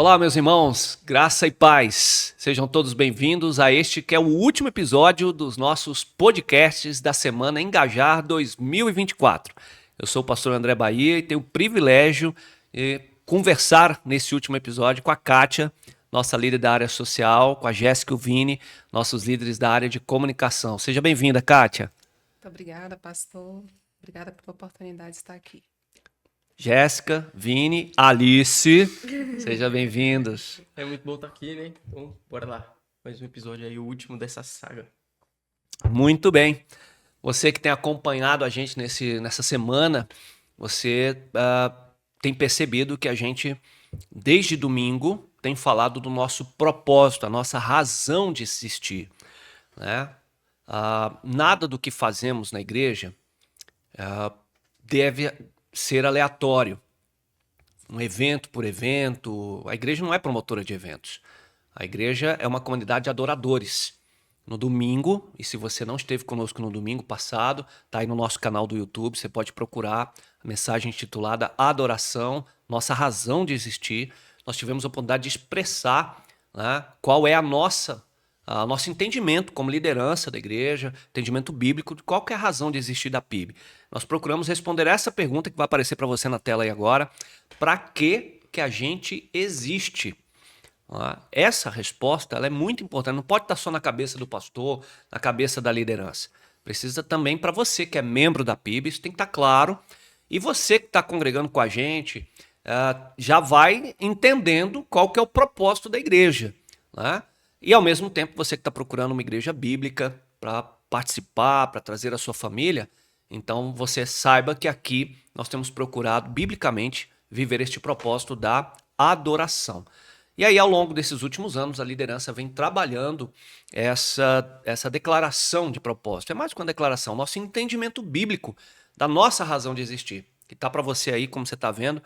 Olá, meus irmãos, graça e paz. Sejam todos bem-vindos a este que é o último episódio dos nossos podcasts da semana Engajar 2024. Eu sou o pastor André Bahia e tenho o privilégio de conversar nesse último episódio com a Kátia, nossa líder da área social, com a Jéssica e o Vini, nossos líderes da área de comunicação. Seja bem-vinda, Kátia. Muito obrigada, pastor. Obrigada pela oportunidade de estar aqui. Jéssica, Vini, Alice, sejam bem-vindos. É muito bom estar aqui, né? Então, bora lá. Mais um episódio aí, o último dessa saga. Muito bem. Você que tem acompanhado a gente nessa semana, você tem percebido que a gente, desde domingo, tem falado do nosso propósito, a nossa razão de existir, né? Nada do que fazemos na igreja deve ser aleatório. Um evento por evento. A igreja não é promotora de eventos. A igreja é uma comunidade de adoradores. No domingo, e se você não esteve conosco no domingo passado, está aí no nosso canal do YouTube, você pode procurar a mensagem intitulada Adoração, nossa razão de existir. Nós tivemos a oportunidade de expressar, né, qual é nosso entendimento como liderança da igreja, entendimento bíblico de qual que é a razão de existir da PIB. Nós procuramos responder essa pergunta que vai aparecer para você na tela aí agora. Para que a gente existe? Essa resposta ela é muito importante, não pode estar só na cabeça do pastor, na cabeça da liderança. Precisa também para você que é membro da PIB, isso tem que estar claro. E você que está congregando com a gente, já vai entendendo qual que é o propósito da igreja, né? E ao mesmo tempo, você que está procurando uma igreja bíblica para participar, para trazer a sua família, então você saiba que aqui nós temos procurado biblicamente viver este propósito da adoração. E aí, ao longo desses últimos anos, a liderança vem trabalhando essa declaração de propósito. É mais que uma declaração, nosso entendimento bíblico da nossa razão de existir. Que está para você aí, como você está vendo,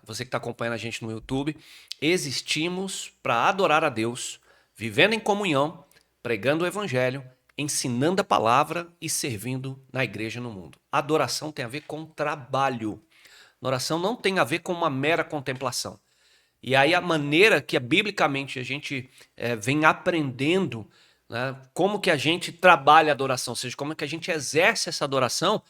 você que está acompanhando a gente no YouTube. Existimos para adorar a Deus, vivendo em comunhão, pregando o evangelho, ensinando a palavra e servindo na igreja no mundo. Adoração tem a ver com trabalho. Adoração não tem a ver com uma mera contemplação. E aí a maneira que biblicamente a gente vem aprendendo, né, como que a gente trabalha a adoração, ou seja, como que a gente exerce essa adoração,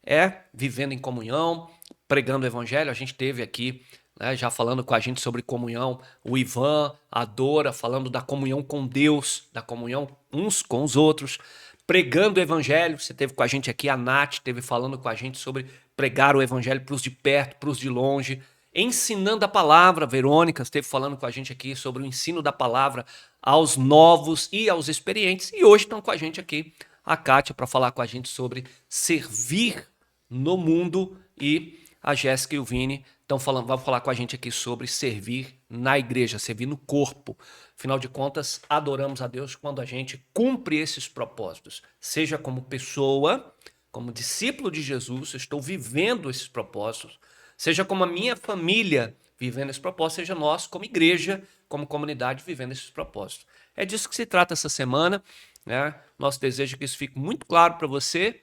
é vivendo em comunhão, pregando o evangelho. A gente teve aqui, né, já falando com a gente sobre comunhão, o Ivan, a Dora, falando da comunhão com Deus, da comunhão uns com os outros, pregando o evangelho. Você teve com a gente aqui, a Nath teve falando com a gente sobre pregar o evangelho para os de perto, para os de longe. Ensinando a palavra, Verônica esteve falando com a gente aqui sobre o ensino da palavra aos novos e aos experientes. E hoje estão com a gente aqui a Kátia para falar com a gente sobre servir no mundo, e a Jéssica e o Vini vão falar com a gente aqui sobre servir na igreja, servir no corpo. Afinal de contas, adoramos a Deus quando a gente cumpre esses propósitos, seja como pessoa, como discípulo de Jesus, eu estou vivendo esses propósitos, seja como a minha família vivendo esse propósito, seja nós como igreja, como comunidade vivendo esses propósitos. É disso que se trata essa semana, né? Nosso desejo é que isso fique muito claro para você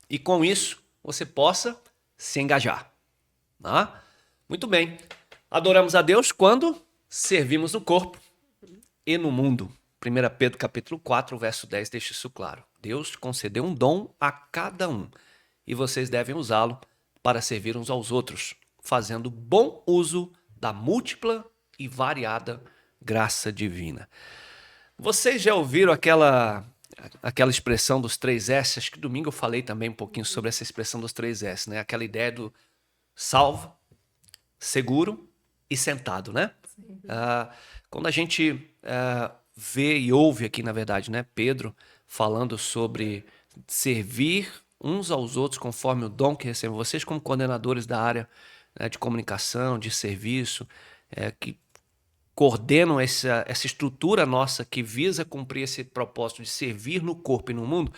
e com isso você possa se engajar. Tá? Muito bem. Adoramos a Deus quando servimos no corpo e no mundo. 1 Pedro capítulo 4, verso 10 deixa isso claro. Deus concedeu um dom a cada um e vocês devem usá-lo para servir uns aos outros, fazendo bom uso da múltipla e variada graça divina. Vocês já ouviram aquela expressão dos 3S? Acho que domingo eu falei também um pouquinho sobre essa expressão dos 3S, né? Aquela ideia do salvo, seguro e sentado, né? Quando a gente vê e ouve aqui, na verdade, né, Pedro falando sobre servir uns aos outros conforme o dom que recebem, vocês como coordenadores da área, né, de comunicação, de serviço, que coordenam essa estrutura nossa que visa cumprir esse propósito de servir no corpo e no mundo,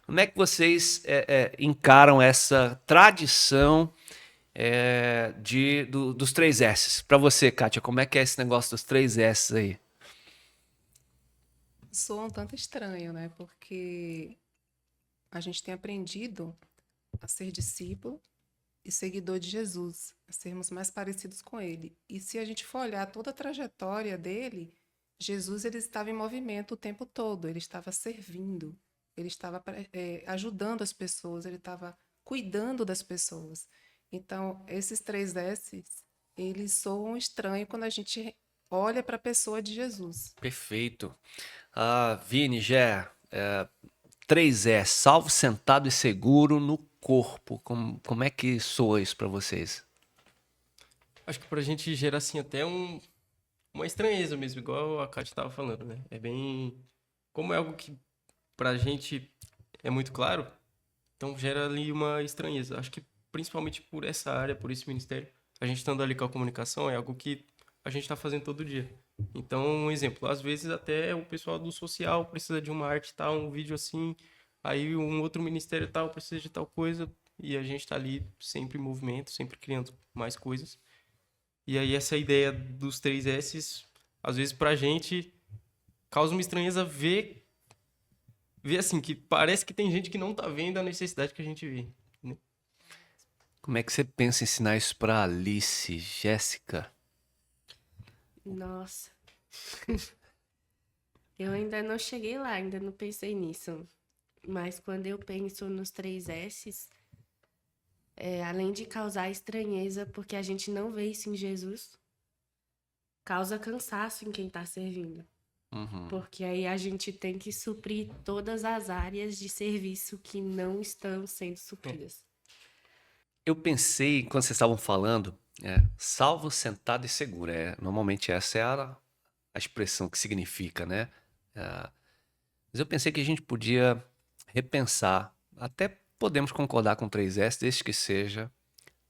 como é que vocês encaram essa tradição dos 3S? Para você, Kátia, como é que é esse negócio dos 3S aí? Soa um tanto estranho, né? Porque a gente tem aprendido a ser discípulo e seguidor de Jesus, a sermos mais parecidos com ele. E se a gente for olhar toda a trajetória dele, Jesus ele estava em movimento o tempo todo, ele estava servindo, ele estava ajudando as pessoas, ele estava cuidando das pessoas. Então, esses 3 S's, eles soam estranho quando a gente olha para a pessoa de Jesus. Perfeito. Vini, Gé, 3E, salvo, sentado e seguro no corpo. Como é que soa isso pra vocês? Acho que pra gente gera, assim, até uma estranheza mesmo, igual a Kátia tava falando, né? É bem... Como é algo que pra gente é muito claro, então gera ali uma estranheza. Acho que principalmente por essa área, por esse ministério, a gente estando ali com a comunicação é algo que a gente tá fazendo todo dia. Então, um exemplo, às vezes até o pessoal do social precisa de uma arte tal, um vídeo assim, aí um outro ministério tal precisa de tal coisa, e a gente tá ali sempre em movimento, sempre criando mais coisas. E aí essa ideia dos 3 S's, às vezes pra gente causa uma estranheza ver assim, que parece que tem gente que não tá vendo a necessidade que a gente vê, né? Como é que você pensa em ensinar isso pra Alice, Jéssica? Nossa, eu ainda não cheguei lá, ainda não pensei nisso. Mas quando eu penso nos 3 S's, além de causar estranheza, porque a gente não vê isso em Jesus, causa cansaço em quem está servindo. Porque aí a gente tem que suprir todas as áreas de serviço que não estão sendo supridas. Eu pensei, quando vocês estavam falando, salvo, sentado e seguro. Normalmente essa é a expressão que significa, né? Mas eu pensei que a gente podia repensar. Até podemos concordar com 3S, desde que seja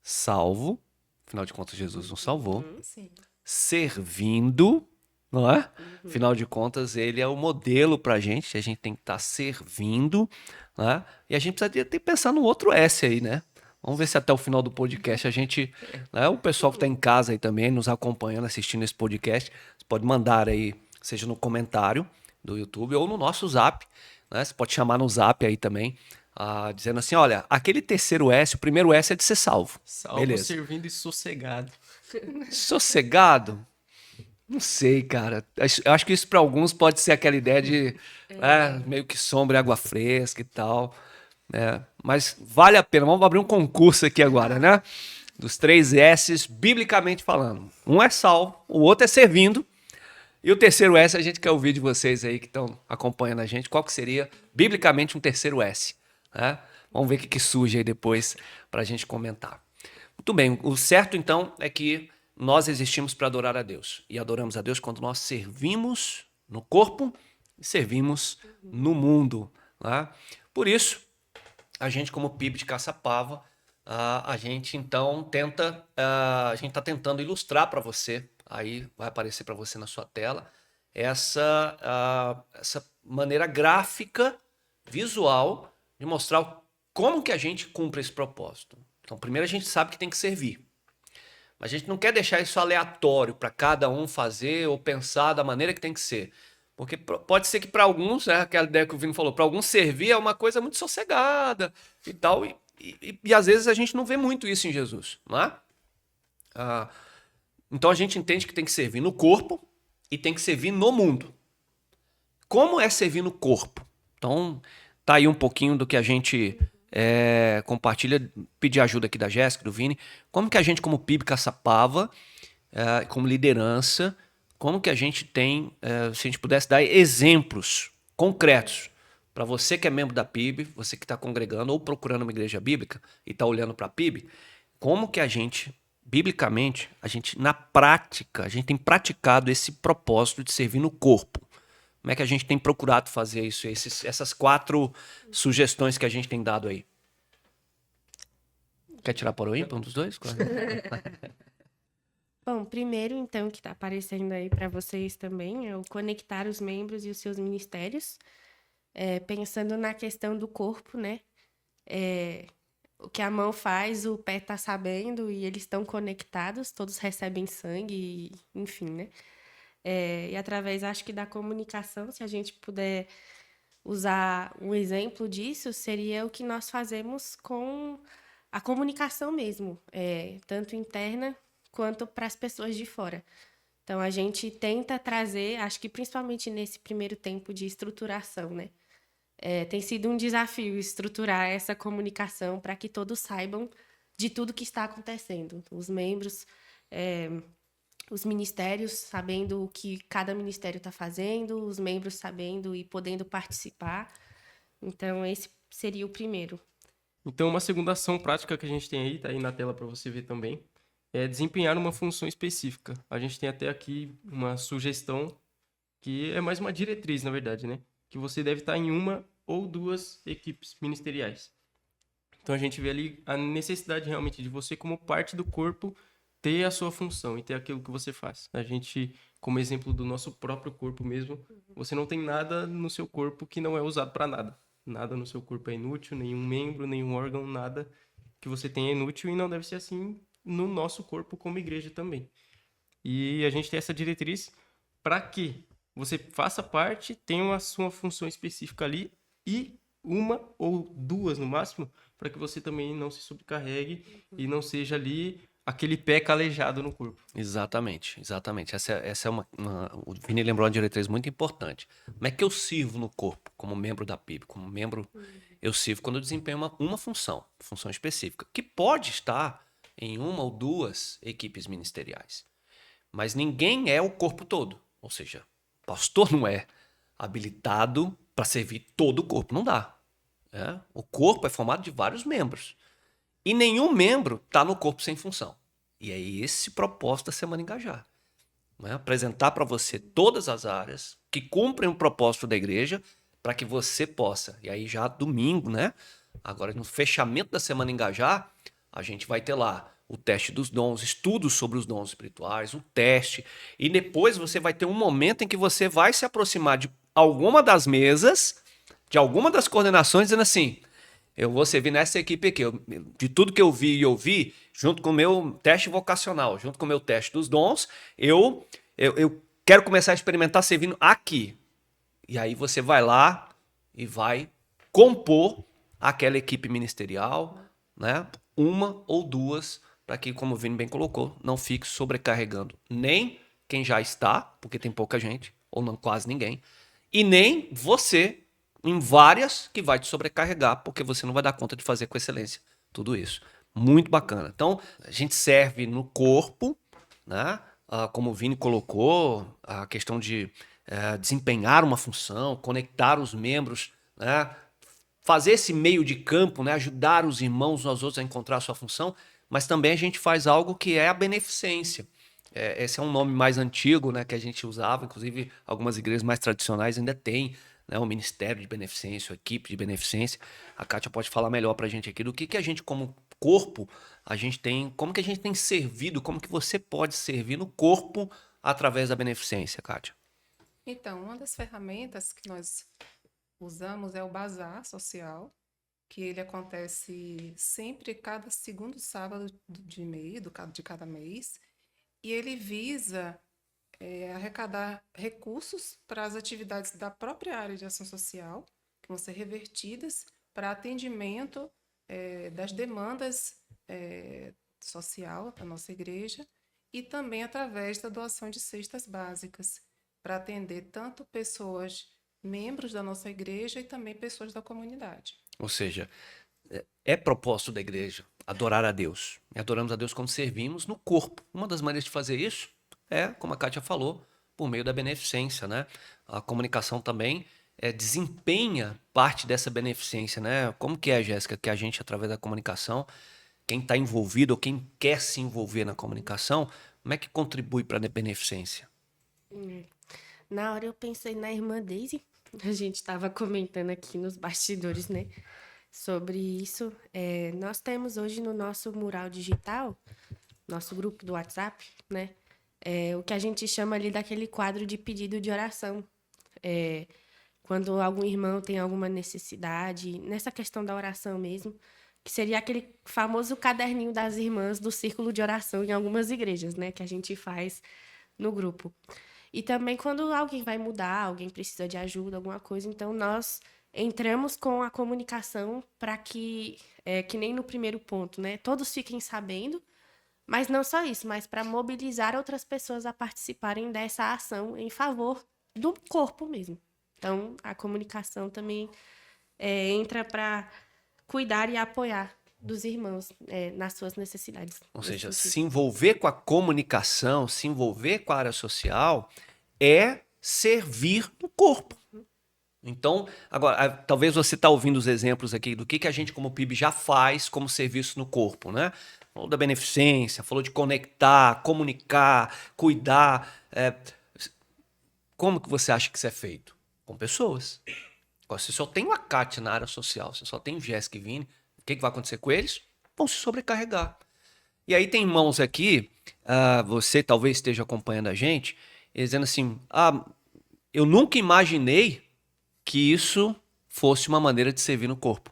salvo. Afinal de contas, Jesus nos salvou. Sim. Servindo, não é? Afinal de contas, ele é o modelo pra gente. A gente tem que estar servindo, né? E a gente precisaria ter que pensar no outro S aí, né? Vamos ver se até o final do podcast a gente, né, o pessoal que está em casa aí também, nos acompanhando, assistindo esse podcast, você pode mandar aí, seja no comentário do YouTube ou no nosso Zap, né? Você pode chamar no Zap aí também, dizendo assim, olha, aquele terceiro S, o primeiro S é de ser salvo. Salvo, Beleza. servindo e sossegado. Sossegado? Não sei, cara. Eu acho que isso para alguns pode ser aquela ideia de meio que sombra e água fresca e tal, né? Mas vale a pena. Vamos abrir um concurso aqui agora, né? Dos 3 S's, biblicamente falando. Um é salvo, o outro é servindo. E o terceiro S, a gente quer ouvir de vocês aí que estão acompanhando a gente. Qual que seria, biblicamente, um terceiro S? Né? Vamos ver o que surge aí depois para a gente comentar. Muito bem, o certo então é que nós existimos para adorar a Deus. E adoramos a Deus quando nós servimos no corpo e servimos no mundo. Né? Por isso, a gente como PIB de Caçapava, a gente então tenta, a gente está tentando ilustrar para você, aí vai aparecer para você na sua tela, essa maneira gráfica, visual, de mostrar como que a gente cumpre esse propósito. Então, primeiro a gente sabe que tem que servir. Mas a gente não quer deixar isso aleatório para cada um fazer ou pensar da maneira que tem que ser. Porque pode ser que para alguns, aquela ideia que o Vino falou, para alguns servir é uma coisa muito sossegada e tal. E às vezes a gente não vê muito isso em Jesus, não é? Então a gente entende que tem que servir no corpo e tem que servir no mundo. Como é servir no corpo? Então, tá aí um pouquinho do que a gente compartilha, pedir ajuda aqui da Jéssica, do Vini. Como que a gente, como PIB Caçapava, como liderança, como que a gente tem, se a gente pudesse dar exemplos concretos para você que é membro da PIB, você que está congregando ou procurando uma igreja bíblica e está olhando para a PIB, como que a gente, biblicamente, na prática, a gente tem praticado esse propósito de servir no corpo. Como é que a gente tem procurado fazer isso? Essas 4 sugestões que a gente tem dado aí. Quer tirar para o ímpar, um dos dois? Bom, primeiro, então, que está aparecendo aí para vocês também, é o conectar os membros e os seus ministérios, pensando na questão do corpo, né? O que a mão faz, o pé está sabendo e eles estão conectados, todos recebem sangue, enfim, né? E através, acho que da comunicação, se a gente puder usar um exemplo disso, seria o que nós fazemos com a comunicação mesmo, tanto interna quanto para as pessoas de fora. Então, a gente tenta trazer, acho que principalmente nesse primeiro tempo de estruturação, né? Tem sido um desafio estruturar essa comunicação para que todos saibam de tudo que está acontecendo. Os membros, os ministérios sabendo o que cada ministério está fazendo, os membros sabendo e podendo participar. Então, esse seria o primeiro. Então, uma segunda ação prática que a gente tem aí, tá aí na tela para você ver também, é desempenhar uma função específica. A gente tem até aqui uma sugestão que é mais uma diretriz, na verdade, né? Que você deve estar em uma ou duas equipes ministeriais. Então, a gente vê ali a necessidade realmente de você, como parte do corpo, ter a sua função e ter aquilo que você faz. A gente, como exemplo do nosso próprio corpo mesmo, você não tem nada no seu corpo que não é usado para nada. Nada no seu corpo é inútil, nenhum membro, nenhum órgão, nada que você tenha é inútil, e não deve ser assim no nosso corpo como igreja também. E a gente tem essa diretriz para que você faça parte, tenha a sua função específica ali e uma ou duas no máximo, para que você também não se sobrecarregue e não seja ali aquele pé calejado no corpo. Exatamente, exatamente. Essa é o Vini lembrou uma diretriz muito importante. Como é que eu sirvo no corpo, como membro da PIB? Como membro, eu sirvo quando eu desempenho uma função específica, que pode estar em uma ou duas equipes ministeriais. Mas ninguém é o corpo todo. Ou seja, o pastor não é habilitado para servir todo o corpo. Não dá. O corpo é formado de vários membros. E nenhum membro está no corpo sem função. E é esse propósito da Semana Engajar. Apresentar para você todas as áreas que cumprem o propósito da igreja para que você possa. E aí já domingo, né? Agora no fechamento da Semana Engajar, a gente vai ter lá o teste dos dons, estudos sobre os dons espirituais, o teste. E depois você vai ter um momento em que você vai se aproximar de alguma das mesas, de alguma das coordenações, dizendo assim: eu vou servir nessa equipe aqui. De tudo que eu vi e ouvi, junto com o meu teste vocacional, junto com o meu teste dos dons, eu quero começar a experimentar servindo aqui. E aí você vai lá e vai compor aquela equipe ministerial, né? Uma ou duas, para que, como o Vini bem colocou, não fique sobrecarregando nem quem já está, porque tem pouca gente, ou não quase ninguém, e nem você em várias que vai te sobrecarregar, porque você não vai dar conta de fazer com excelência tudo isso. Muito bacana. Então, a gente serve no corpo, né? Como o Vini colocou, a questão de desempenhar uma função, conectar os membros, né? Fazer esse meio de campo, né? Ajudar os irmãos uns aos outros a encontrar a sua função, mas também a gente faz algo que é a beneficência. Esse é um nome mais antigo, né, que a gente usava, inclusive algumas igrejas mais tradicionais ainda têm, né, o Ministério de Beneficência, a equipe de beneficência. A Kátia pode falar melhor pra gente aqui do que a gente, como corpo, a gente tem, como que a gente tem servido, como que você pode servir no corpo através da beneficência, Kátia. Então, uma das ferramentas que nós usamos é o bazar social, que ele acontece sempre cada segundo sábado de cada mês, e ele visa arrecadar recursos para as atividades da própria área de ação social, que vão ser revertidas para atendimento das demandas social da nossa igreja, e também através da doação de cestas básicas, para atender tanto pessoas, membros da nossa igreja, e também pessoas da comunidade. Ou seja, é propósito da igreja adorar a Deus. E adoramos a Deus quando servimos no corpo. Uma das maneiras de fazer isso é, como a Kátia falou, por meio da beneficência, né? A comunicação também desempenha parte dessa beneficência, né? Como que é, Jéssica, que a gente, através da comunicação, quem está envolvido ou quem quer se envolver na comunicação, como é que contribui para a beneficência? Na hora eu pensei na irmã Daisy. A gente estava comentando aqui nos bastidores, né? Sobre isso. Nós temos hoje no nosso mural digital, nosso grupo do WhatsApp, né? O que a gente chama ali daquele quadro de pedido de oração. Quando algum irmão tem alguma necessidade, nessa questão da oração mesmo, que seria aquele famoso caderninho das irmãs do círculo de oração em algumas igrejas, né? Que a gente faz no grupo. E também quando alguém vai mudar, alguém precisa de ajuda, alguma coisa, então nós entramos com a comunicação para que nem no primeiro ponto, né? Todos fiquem sabendo, mas não só isso, mas para mobilizar outras pessoas a participarem dessa ação em favor do corpo mesmo. Então, a comunicação também entra para cuidar e apoiar dos irmãos nas suas necessidades. Ou nesse seja, sentido. se envolver com a comunicação, se envolver com a área social é servir no corpo. Então, agora, talvez você está ouvindo os exemplos aqui do que a gente como PIB já faz como serviço no corpo, né? Falou da beneficência, falou de conectar, comunicar, cuidar. Como que você acha que isso é feito? Com pessoas. Você só tem o Acate na área social, você só tem o Jéssica e Vini. O que vai acontecer com eles? Vão se sobrecarregar. E aí tem irmãos aqui, você talvez esteja acompanhando a gente, dizendo assim, eu nunca imaginei que isso fosse uma maneira de servir no corpo.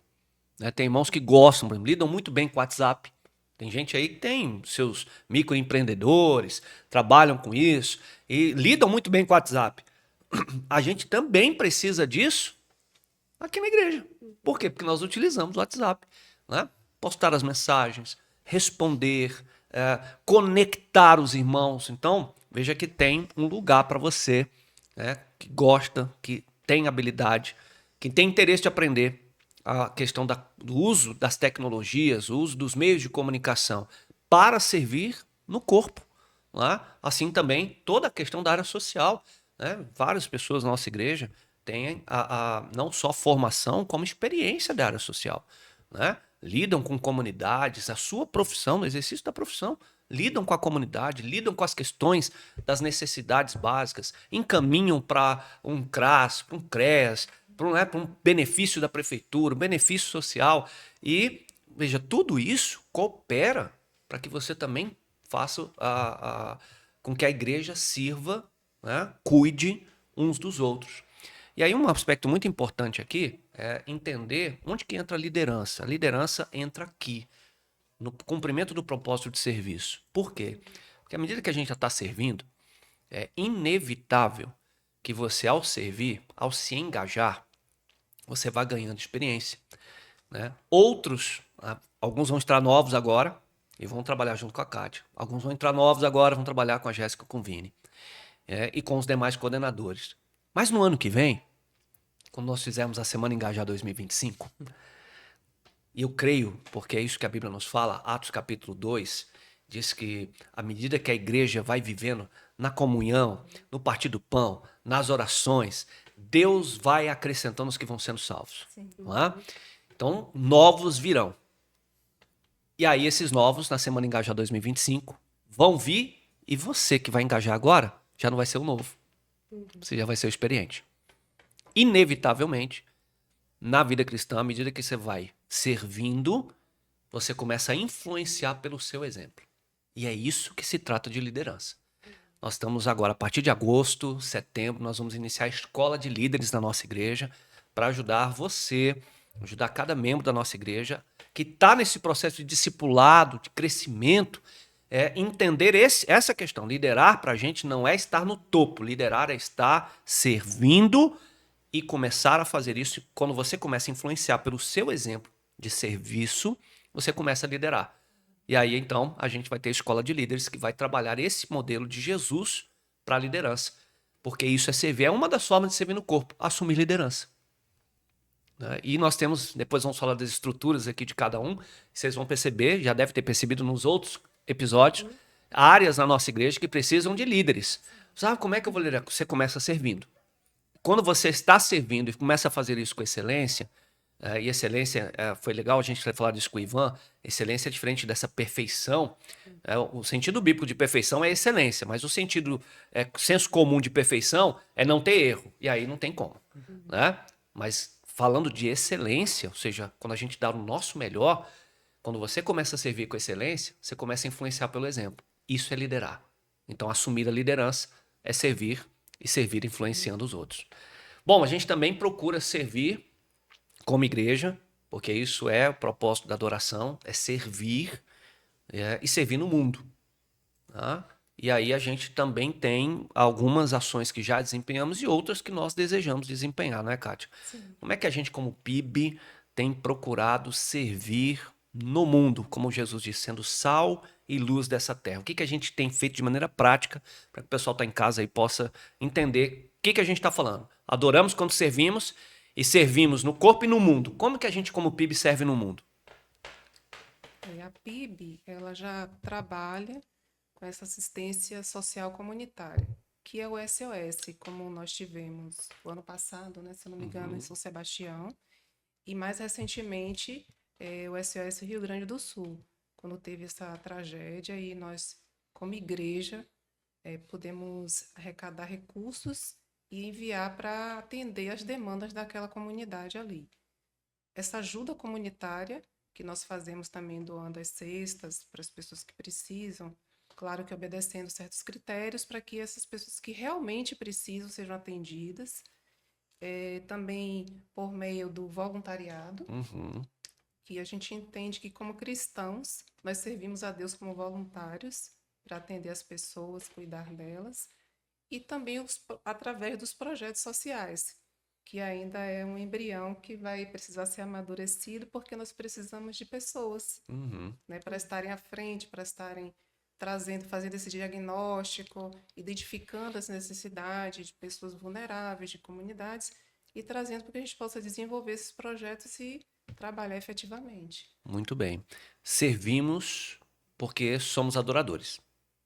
Né? Tem irmãos que gostam, lidam muito bem com o WhatsApp. Tem gente aí que tem seus microempreendedores, trabalham com isso e lidam muito bem com o WhatsApp. A gente também precisa disso aqui na igreja. Por quê? Porque nós utilizamos o WhatsApp. Né? Postar as mensagens, responder, conectar os irmãos. Então, veja que tem um lugar para você, né, que gosta, que tem habilidade, que tem interesse de aprender a questão do uso das tecnologias, o uso dos meios de comunicação para servir no corpo. Né? Assim também toda a questão da área social. Né? Várias pessoas na nossa igreja têm não só formação, como experiência da área social. Né? Lidam com comunidades, a sua profissão, no exercício da profissão, lidam com a comunidade, lidam com as questões das necessidades básicas, encaminham para um CRAS, para um CREAS, para um benefício da prefeitura, um benefício social. E, veja, tudo isso coopera para que você também faça com que a igreja sirva, né, cuide uns dos outros. E aí um aspecto muito importante aqui é entender onde que entra a liderança. A liderança entra aqui, no cumprimento do propósito de serviço. Por quê? Porque à medida que a gente já está servindo, é inevitável que você, ao servir, ao se engajar, você vai ganhando experiência. Né? Outros, alguns vão entrar novos agora e vão trabalhar junto com a Kátia. Alguns vão entrar novos agora, vão trabalhar com a Jéssica e com o Vini. E com os demais coordenadores. Mas no ano que vem, quando nós fizermos a Semana Engajar 2025, e eu creio, porque é isso que a Bíblia nos fala, Atos capítulo 2, diz que à medida que a igreja vai vivendo na comunhão, no partir do pão, nas orações, Deus vai acrescentando os que vão sendo salvos. Não é? Então, novos virão. E aí esses novos, na Semana Engajar 2025, vão vir e você que vai engajar agora, já não vai ser o novo. Você já vai ser o experiente. Inevitavelmente, na vida cristã, à medida que você vai servindo, você começa a influenciar pelo seu exemplo. E é isso que se trata de liderança. Nós estamos agora, a partir de agosto, setembro, nós vamos iniciar a escola de líderes na nossa igreja para ajudar você, ajudar cada membro da nossa igreja que está nesse processo de discipulado, de crescimento, entender essa questão. Liderar para a gente não é estar no topo, liderar é estar servindo e começar a fazer isso. Quando você começa a influenciar pelo seu exemplo de serviço, você começa a liderar. E aí, então, a gente vai ter a escola de líderes que vai trabalhar esse modelo de Jesus para a liderança. Porque isso é servir, é uma das formas de servir no corpo, assumir liderança. E nós temos, depois vamos falar das estruturas aqui de cada um, vocês vão perceber, já deve ter percebido nos outros episódios, áreas na nossa igreja que precisam de líderes. Sabe como é que eu vou liderar? Você começa servindo. Quando você está servindo e começa a fazer isso com excelência, e excelência, foi legal a gente falar disso com o Ivan, excelência é diferente dessa perfeição. O sentido bíblico de perfeição é excelência, mas o sentido senso comum de perfeição é não ter erro, e aí não tem como. Né? Mas falando de excelência, ou seja, quando a gente dá o nosso melhor, quando você começa a servir com excelência, você começa a influenciar pelo exemplo. Isso é liderar. Então, assumir a liderança é servir e servir influenciando os outros. Bom, a gente também procura servir como igreja, porque isso é o propósito da adoração, é servir e servir no mundo. Tá? E aí a gente também tem algumas ações que já desempenhamos e outras que nós desejamos desempenhar, não é, Kátia? Sim. Como é que a gente, como PIB, tem procurado servir no mundo, como Jesus disse, sendo sal e luz dessa terra? O que que a gente tem feito de maneira prática para que o pessoal que está em casa aí possa entender o que que a gente está falando? Adoramos quando servimos e servimos no corpo e no mundo. Como que a gente, como PIB, serve no mundo? A PIB, ela já trabalha com essa assistência social comunitária, que é o SOS, como nós tivemos o ano passado, né, se eu não me engano, em São Sebastião, e mais recentemente o SOS Rio Grande do Sul, quando teve essa tragédia e nós, como igreja, pudemos arrecadar recursos e enviar para atender as demandas daquela comunidade ali. Essa ajuda comunitária que nós fazemos também doando as cestas para as pessoas que precisam, claro que obedecendo certos critérios para que essas pessoas que realmente precisam sejam atendidas, também por meio do voluntariado, Uhum. que a gente entende que como cristãos nós servimos a Deus como voluntários para atender as pessoas, cuidar delas, e também através dos projetos sociais, que ainda é um embrião que vai precisar ser amadurecido, porque nós precisamos de pessoas, Uhum. né, para estarem à frente, para estarem trazendo, fazendo esse diagnóstico, identificando as necessidades de pessoas vulneráveis, de comunidades, e trazendo para que a gente possa desenvolver esses projetos e trabalhar efetivamente. Muito bem. Servimos porque somos adoradores.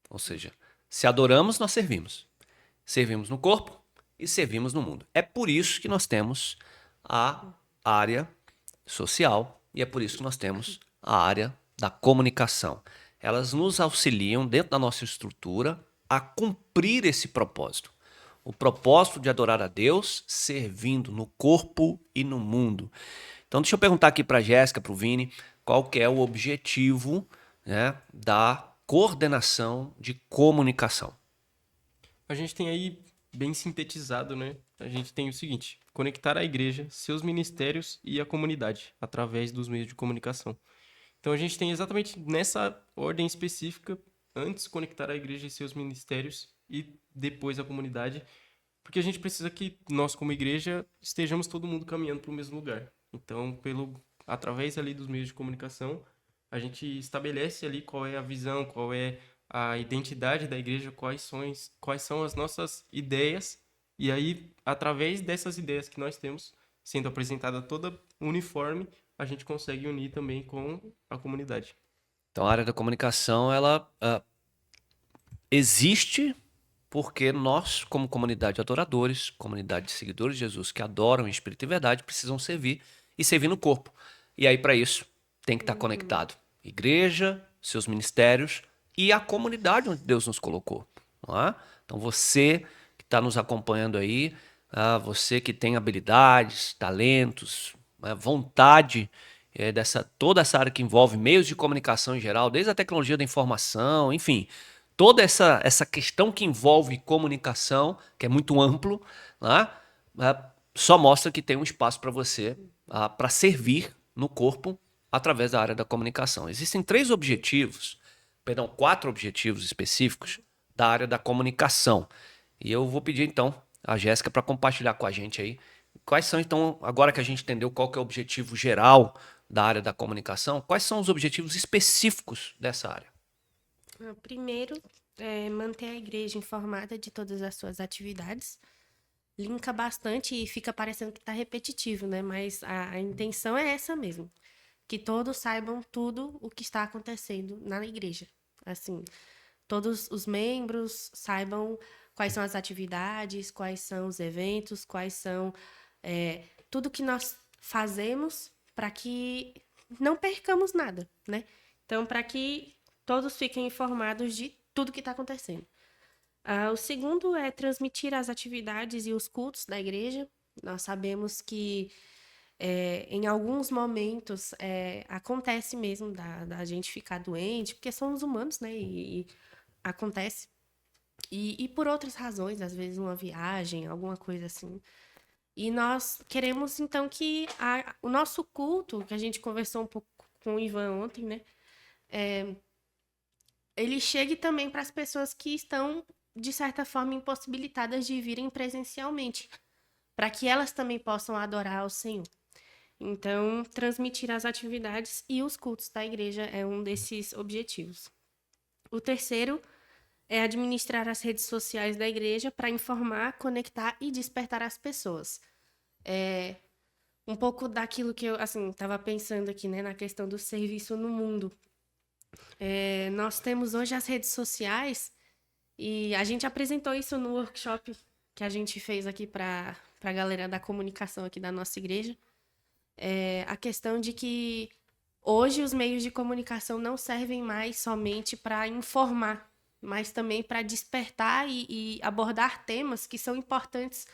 Ou seja, se adoramos, nós servimos. Servimos no corpo e servimos no mundo. É por isso que nós temos a área social e é por isso que nós temos a área da comunicação. Elas nos auxiliam dentro da nossa estrutura a cumprir esse propósito. O propósito de adorar a Deus servindo no corpo e no mundo. Então deixa eu perguntar aqui para a Jéssica, para o Vini, qual que é o objetivo, né, da coordenação de comunicação. A gente tem aí bem sintetizado, né? A gente tem o seguinte: conectar a igreja, seus ministérios e a comunidade através dos meios de comunicação. Então a gente tem exatamente nessa ordem específica, antes conectar a igreja e seus ministérios e depois a comunidade, porque a gente precisa que nós como igreja estejamos todo mundo caminhando para o mesmo lugar. Então, através ali dos meios de comunicação, a gente estabelece ali qual é a visão, qual é a identidade da igreja, quais são as nossas ideias, e aí, através dessas ideias que nós temos, sendo apresentada toda uniforme, a gente consegue unir também com a comunidade. Então a área da comunicação, ela existe porque nós, como comunidade de adoradores, comunidade de seguidores de Jesus que adoram em espírito e verdade, precisam servir e servir no corpo. E aí, para isso, tem que estar conectado. Igreja, seus ministérios e a comunidade onde Deus nos colocou. Não é? Então, você que está nos acompanhando aí, você que tem habilidades, talentos, vontade toda essa área que envolve meios de comunicação em geral, desde a tecnologia da informação, enfim, toda essa questão que envolve comunicação, que é muito amplo, né, só mostra que tem um espaço para você, para servir no corpo através da área da comunicação. Existem quatro objetivos específicos da área da comunicação. E eu vou pedir então a Jéssica para compartilhar com a gente aí quais são, então, agora que a gente entendeu qual que é o objetivo geral da área da comunicação, quais são os objetivos específicos dessa área? Primeiro, manter a igreja informada de todas as suas atividades. Linka bastante e fica parecendo que está repetitivo, né? Mas a intenção é essa mesmo. Que todos saibam tudo o que está acontecendo na igreja. Assim, todos os membros saibam quais são as atividades, quais são os eventos, quais são tudo que nós fazemos para que não percamos nada, né? Então, para que todos fiquem informados de tudo que está acontecendo. O segundo é transmitir as atividades e os cultos da igreja. Nós sabemos que em alguns momentos acontece mesmo da gente ficar doente, porque somos humanos, né? E acontece. E por outras razões, às vezes uma viagem, alguma coisa assim. E nós queremos, então, que o nosso culto, que a gente conversou um pouco com o Ivan ontem, né? ele chegue também para as pessoas que estão, de certa forma, impossibilitadas de virem presencialmente, para que elas também possam adorar ao Senhor. Então, transmitir as atividades e os cultos da igreja é um desses objetivos. O terceiro é administrar as redes sociais da igreja para informar, conectar e despertar as pessoas. Um pouco daquilo que eu estava pensando aqui, né, na questão do serviço no mundo. Nós temos hoje as redes sociais e a gente apresentou isso no workshop que a gente fez aqui para a galera da comunicação aqui da nossa igreja. A questão de que hoje os meios de comunicação não servem mais somente para informar, mas também para despertar e abordar temas que são importantes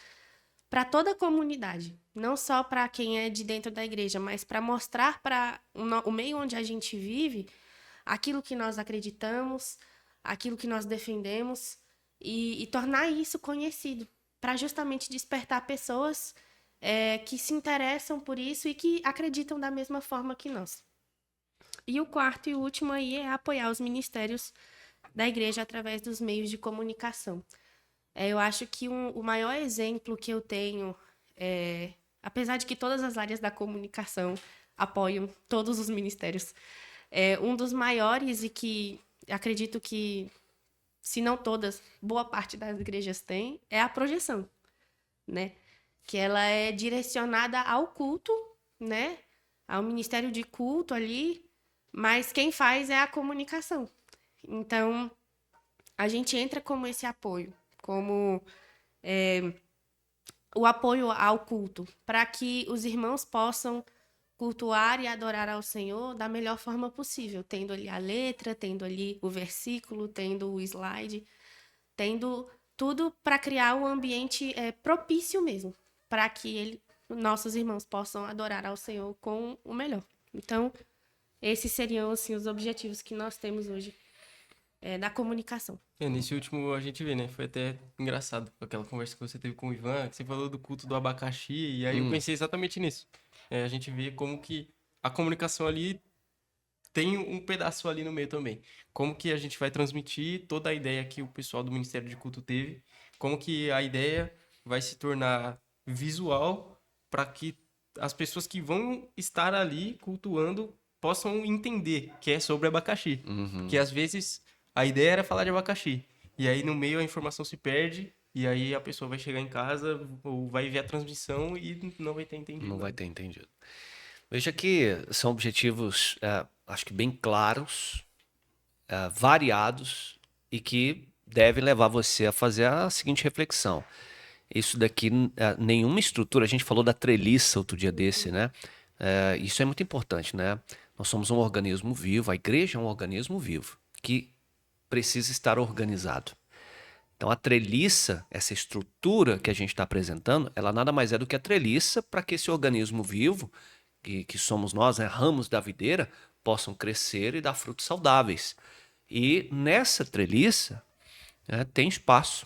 para toda a comunidade, não só para quem é de dentro da igreja, mas para mostrar para o meio onde a gente vive aquilo que nós acreditamos, aquilo que nós defendemos e tornar isso conhecido, para justamente despertar pessoas que se interessam por isso e que acreditam da mesma forma que nós. E o quarto e último aí é apoiar os ministérios da igreja através dos meios de comunicação. Eu acho que o maior exemplo que eu tenho, apesar de que todas as áreas da comunicação apoiam todos os ministérios, um dos maiores e que acredito que, se não todas, boa parte das igrejas tem, é a projeção, né? Que ela é direcionada ao culto, né? Ao ministério de culto ali, mas quem faz é a comunicação. Então, a gente entra como esse apoio, como o apoio ao culto, para que os irmãos possam cultuar e adorar ao Senhor da melhor forma possível, tendo ali a letra, tendo ali o versículo, tendo o slide, tendo tudo para criar um ambiente propício mesmo, para que nossos irmãos possam adorar ao Senhor com o melhor. Então, esses seriam assim, os objetivos que nós temos hoje da comunicação. Nesse último a gente vê, né? Foi até engraçado aquela conversa que você teve com o Ivan, que você falou do culto do abacaxi, e aí eu pensei exatamente nisso. A gente vê como que a comunicação ali tem um pedaço ali no meio também. Como que a gente vai transmitir toda a ideia que o pessoal do Ministério de Culto teve, como que a ideia vai se tornar visual para que as pessoas que vão estar ali cultuando possam entender que é sobre abacaxi. Porque às vezes a ideia era falar de abacaxi, e aí no meio a informação se perde, e aí a pessoa vai chegar em casa ou vai ver a transmissão e não vai ter entendido. Não vai ter entendido. Veja que são objetivos, acho que bem claros, variados e que devem levar você a fazer a seguinte reflexão. Isso daqui, nenhuma estrutura, a gente falou da treliça outro dia desse, né? Isso é muito importante, né? Nós somos um organismo vivo, a igreja é um organismo vivo, que precisa estar organizado. Então a treliça, essa estrutura que a gente está apresentando, ela nada mais é do que a treliça para que esse organismo vivo, que somos nós, né, ramos da videira, possam crescer e dar frutos saudáveis. E nessa treliça tem espaço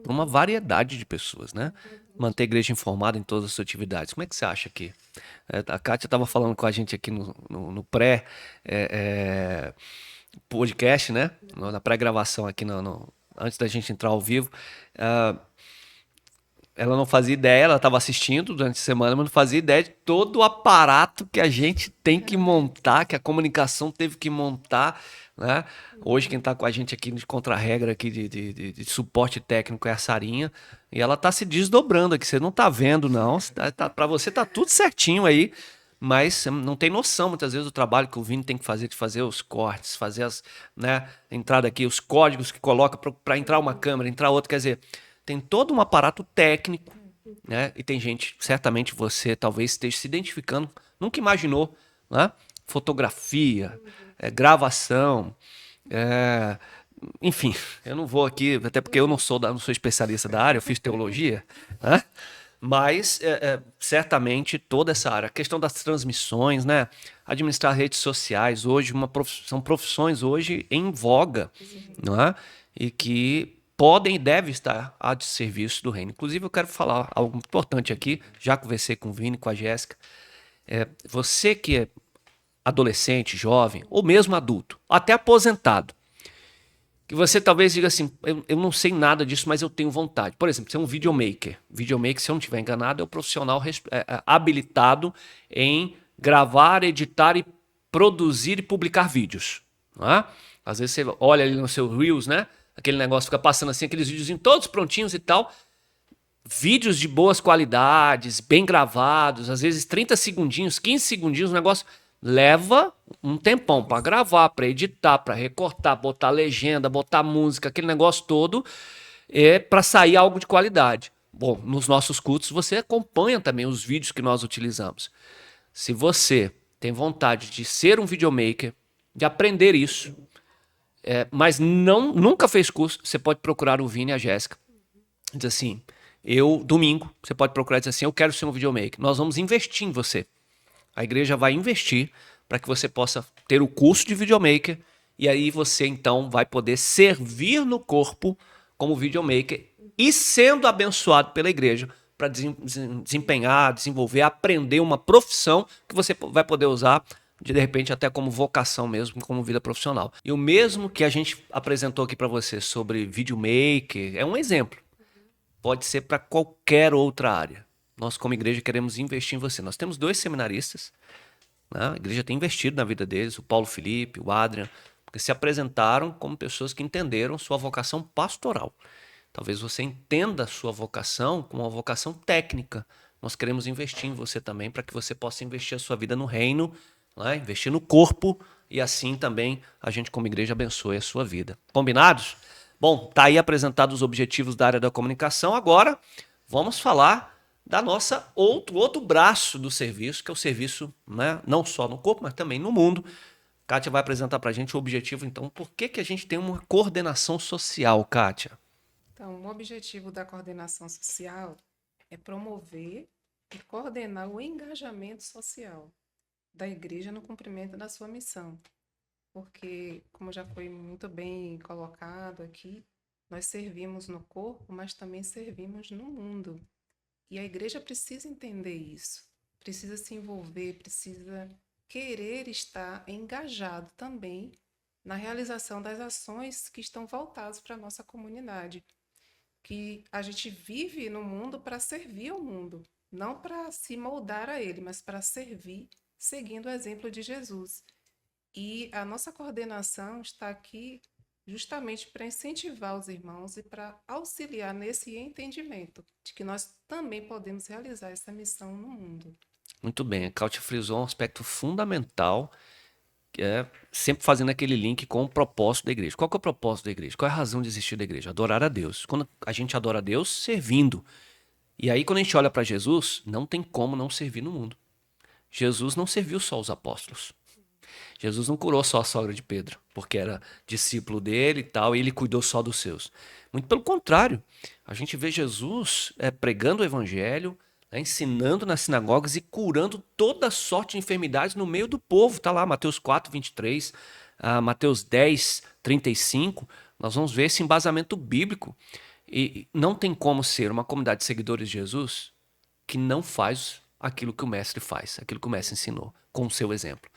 para uma variedade de pessoas, né? Manter a igreja informada em todas as suas atividades. Como é que você acha que? A Kátia estava falando com a gente aqui no pré podcast, né? Na pré-gravação aqui, antes da gente entrar ao vivo. Ela não fazia ideia, ela estava assistindo durante a semana, mas não fazia ideia de todo o aparato que a gente tem que montar, que a comunicação teve que montar, né? Hoje quem está com a gente aqui de contra-regra aqui de suporte técnico é a Sarinha, e ela está se desdobrando aqui, você não está vendo não, para você tá tudo certinho aí, mas não tem noção muitas vezes do trabalho que o Vini tem que fazer, de fazer os cortes, fazer as, né, entrada aqui, os códigos que coloca para entrar uma câmera, entrar outra, quer dizer, tem todo um aparato técnico, né? E tem gente, certamente você talvez esteja se identificando, nunca imaginou, né? Fotografia, gravação, enfim, eu não vou aqui, até porque eu não sou especialista da área, eu fiz teologia, né? Mas certamente toda essa área, a questão das transmissões, né? Administrar redes sociais hoje, são profissões hoje em voga, não é? E que podem e devem estar a serviço do reino. Inclusive, eu quero falar algo importante aqui, já conversei com o Vini, com a Jéssica. Você que adolescente, jovem, ou mesmo adulto, até aposentado, que você talvez diga assim, eu não sei nada disso, mas eu tenho vontade. Por exemplo, ser um videomaker. Videomaker, se eu não estiver enganado, é o profissional habilitado em gravar, editar e produzir e publicar vídeos. Não é? Às vezes você olha ali no seu Reels, né? Aquele negócio fica passando assim, aqueles vídeos todos prontinhos e tal. Vídeos de boas qualidades, bem gravados, às vezes 30 segundinhos, 15 segundinhos, o negócio leva um tempão para gravar, para editar, para recortar, botar legenda, botar música, aquele negócio todo, para sair algo de qualidade. Bom, nos nossos cultos você acompanha também os vídeos que nós utilizamos. Se você tem vontade de ser um videomaker, de aprender isso, mas nunca fez curso, você pode procurar o Vini e a Jéssica. Diz assim, domingo, você pode procurar e dizer assim, eu quero ser um videomaker. Nós vamos investir em você. A igreja vai investir para que você possa ter o curso de videomaker e aí você então vai poder servir no corpo como videomaker e sendo abençoado pela igreja para desempenhar, desenvolver, aprender uma profissão que você vai poder usar de repente até como vocação mesmo, como vida profissional. E o mesmo que a gente apresentou aqui para você sobre videomaker é um exemplo. Pode ser para qualquer outra área. Nós, como igreja, queremos investir em você. Nós temos 2 seminaristas, né? A igreja tem investido na vida deles, o Paulo Felipe, o Adrian, porque se apresentaram como pessoas que entenderam sua vocação pastoral. Talvez você entenda a sua vocação como uma vocação técnica. Nós queremos investir em você também para que você possa investir a sua vida no reino, né? Investir no corpo e assim também a gente, como igreja, abençoe a sua vida. Combinados? Bom, tá aí apresentados os objetivos da área da comunicação. Agora, vamos falar da nossa outro braço do serviço, que é o serviço, né, não só no corpo, mas também no mundo. Kátia vai apresentar para a gente o objetivo, então, por que a gente tem uma coordenação social, Kátia? Então, o objetivo da coordenação social é promover e coordenar o engajamento social da igreja no cumprimento da sua missão. Porque, como já foi muito bem colocado aqui, nós servimos no corpo, mas também servimos no mundo. E a igreja precisa entender isso, precisa se envolver, precisa querer estar engajado também na realização das ações que estão voltadas para a nossa comunidade. Que a gente vive no mundo para servir ao mundo, não para se moldar a ele, mas para servir, seguindo o exemplo de Jesus. E a nossa coordenação está aqui justamente para incentivar os irmãos e para auxiliar nesse entendimento de que nós também podemos realizar essa missão no mundo. Muito bem, a Kátia frisou um aspecto fundamental, que é sempre fazendo aquele link com o propósito da igreja. Qual que é o propósito da igreja? Qual é a razão de existir da igreja? Adorar a Deus. Quando a gente adora a Deus, servindo. E aí, quando a gente olha para Jesus, não tem como não servir no mundo. Jesus não serviu só os apóstolos. Jesus não curou só a sogra de Pedro, porque era discípulo dele e tal, e ele cuidou só dos seus. Muito pelo contrário, a gente vê Jesus pregando o evangelho, ensinando nas sinagogas e curando toda sorte de enfermidades no meio do povo. Está lá, Mateus 4, 23, Mateus 10, 35. Nós vamos ver esse embasamento bíblico. E não tem como ser uma comunidade de seguidores de Jesus que não faz aquilo que o mestre faz, aquilo que o mestre ensinou, com o seu exemplo.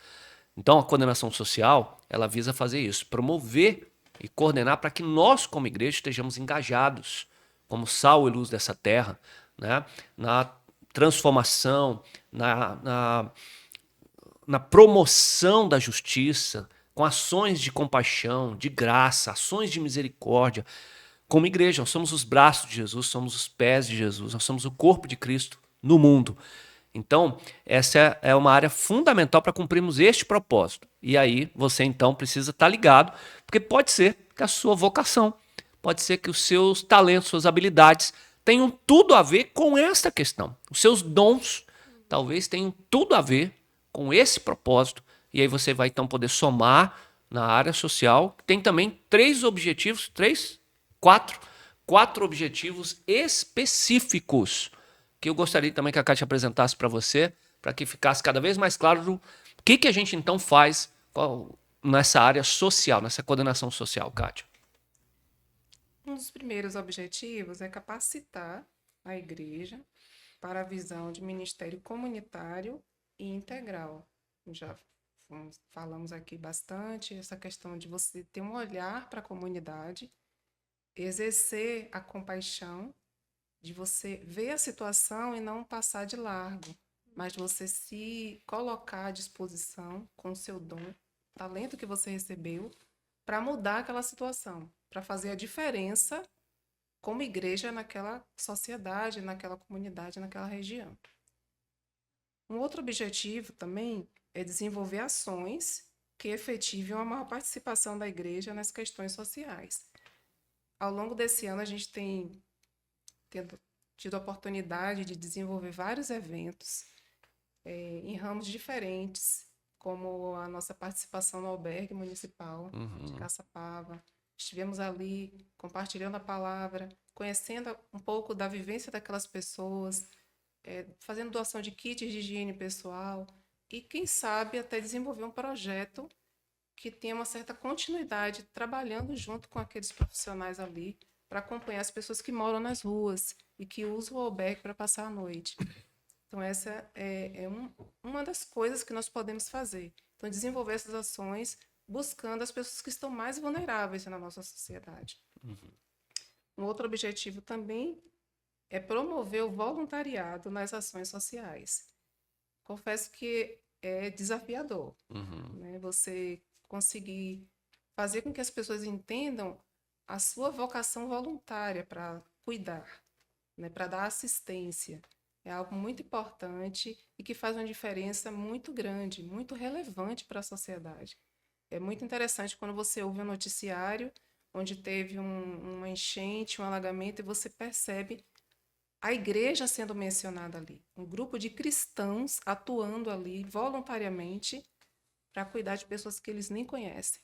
Então, a coordenação social, ela visa fazer isso, promover e coordenar para que nós, como igreja, estejamos engajados, como sal e luz dessa terra, né? Na transformação, na promoção da justiça, com ações de compaixão, de graça, ações de misericórdia. Como igreja, nós somos os braços de Jesus, somos os pés de Jesus, nós somos o corpo de Cristo no mundo. Então, essa é uma área fundamental para cumprirmos este propósito. E aí, você então precisa estar ligado, porque pode ser que a sua vocação, pode ser que os seus talentos, suas habilidades tenham tudo a ver com esta questão. Os seus dons talvez tenham tudo a ver com esse propósito. E aí você vai então poder somar na área social. Tem também quatro objetivos específicos que eu gostaria também que a Kátia apresentasse para você, para que ficasse cada vez mais claro o que a gente então faz nessa área social, nessa coordenação social, Kátia. Um dos primeiros objetivos é capacitar a igreja para a visão de ministério comunitário e integral. Já falamos aqui bastante, essa questão de você ter um olhar para a comunidade, exercer a compaixão, de você ver a situação e não passar de largo, mas você se colocar à disposição com o seu dom, talento que você recebeu, para mudar aquela situação, para fazer a diferença como igreja naquela sociedade, naquela comunidade, naquela região. Um outro objetivo também é desenvolver ações que efetivem uma maior participação da igreja nas questões sociais. Ao longo desse ano, a gente tem tido a oportunidade de desenvolver vários eventos em ramos diferentes, como a nossa participação no albergue municipal de Caçapava. Estivemos ali compartilhando a palavra, conhecendo um pouco da vivência daquelas pessoas, fazendo doação de kits de higiene pessoal e, quem sabe, até desenvolver um projeto que tenha uma certa continuidade, trabalhando junto com aqueles profissionais ali para acompanhar as pessoas que moram nas ruas e que usam o albergue para passar a noite. Então, essa é uma das coisas que nós podemos fazer. Então, desenvolver essas ações buscando as pessoas que estão mais vulneráveis na nossa sociedade. Um outro objetivo também é promover o voluntariado nas ações sociais. Confesso que é desafiador, né? Você conseguir fazer com que as pessoas entendam a sua vocação voluntária para cuidar, né? Para dar assistência. É algo muito importante e que faz uma diferença muito grande, muito relevante para a sociedade. É muito interessante quando você ouve um noticiário onde teve uma enchente, um alagamento, e você percebe a igreja sendo mencionada ali. Um grupo de cristãos atuando ali voluntariamente para cuidar de pessoas que eles nem conhecem.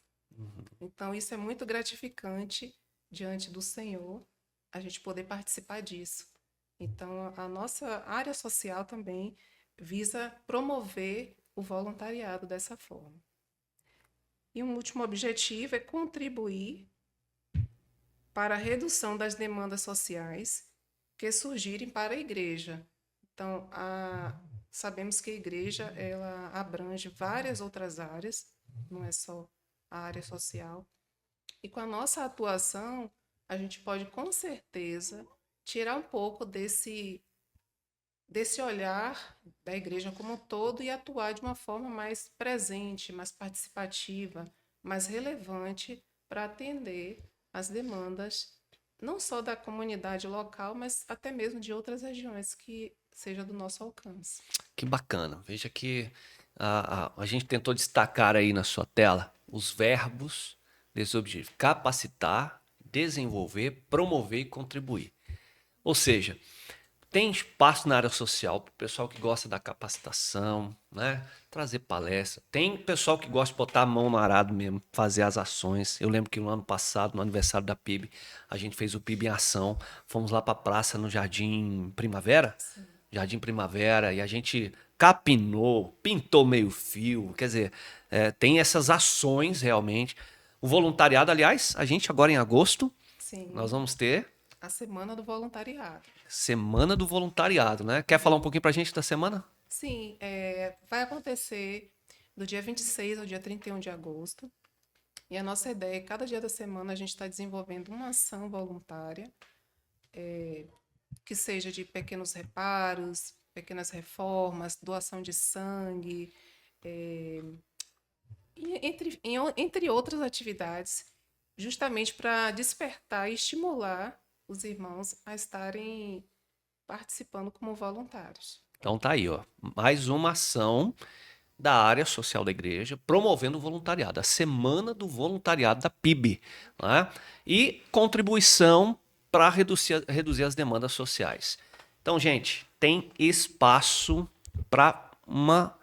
Então, isso é muito gratificante diante do Senhor, a gente poder participar disso. Então, a nossa área social também visa promover o voluntariado dessa forma. E um último objetivo é contribuir para a redução das demandas sociais que surgirem para a igreja. Então, sabemos que a igreja ela abrange várias outras áreas, não é só a área social. E com a nossa atuação, a gente pode, com certeza, tirar um pouco desse olhar da igreja como um todo e atuar de uma forma mais presente, mais participativa, mais relevante para atender as demandas não só da comunidade local, mas até mesmo de outras regiões que seja do nosso alcance. Que bacana. Veja que a gente tentou destacar aí na sua tela os verbos desse objetivo: capacitar, desenvolver, promover e contribuir. Ou seja, tem espaço na área social para o pessoal que gosta da capacitação, né? Trazer palestra. Tem pessoal que gosta de botar a mão no arado mesmo, fazer as ações. Eu lembro que no ano passado, no aniversário da PIB, a gente fez o PIB em ação. Fomos lá para a praça no Jardim Primavera. Sim. Jardim Primavera, e a gente capinou, pintou meio fio. Quer dizer, tem essas ações realmente. O voluntariado, aliás, a gente agora em agosto, sim, nós vamos ter a Semana do Voluntariado. Semana do Voluntariado, né? Quer falar um pouquinho pra gente da semana? Sim, vai acontecer do dia 26 ao dia 31 de agosto. E a nossa ideia é, cada dia da semana, a gente está desenvolvendo uma ação voluntária, que seja de pequenos reparos, pequenas reformas, doação de sangue, entre outras atividades, justamente para despertar e estimular os irmãos a estarem participando como voluntários. Então tá aí, ó, mais uma ação da área social da igreja promovendo o voluntariado, a Semana do Voluntariado da PIB, né? E contribuição para reduzir as demandas sociais. Então, gente, tem espaço para uma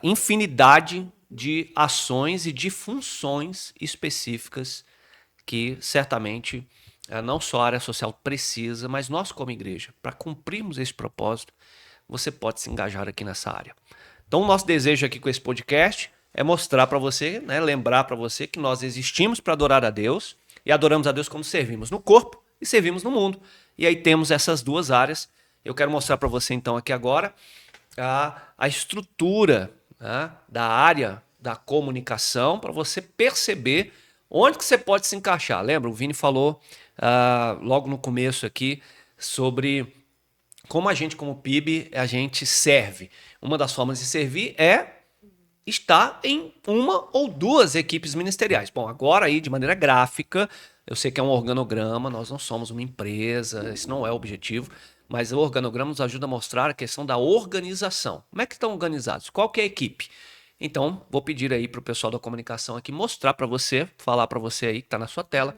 infinidade de ações e de funções específicas que certamente não só a área social precisa, mas nós como igreja, para cumprirmos esse propósito, você pode se engajar aqui nessa área. Então o nosso desejo aqui com esse podcast é mostrar para você, né, lembrar para você que nós existimos para adorar a Deus e adoramos a Deus como servimos no corpo e servimos no mundo. E aí temos essas duas áreas. Eu quero mostrar para você então aqui agora a estrutura né, da área da comunicação para você perceber onde que você pode se encaixar. Lembra? O Vini falou logo no começo aqui sobre como a gente, como PIB, a gente serve. Uma das formas de servir é estar em uma ou duas equipes ministeriais. Bom, agora aí, de maneira gráfica, eu sei que é um organograma, nós não somos uma empresa, esse não é o objetivo, mas o organograma nos ajuda a mostrar a questão da organização. Como é que estão organizados? Qual que é a equipe? Então, vou pedir aí para o pessoal da comunicação aqui mostrar para você, falar para você aí que está na sua tela,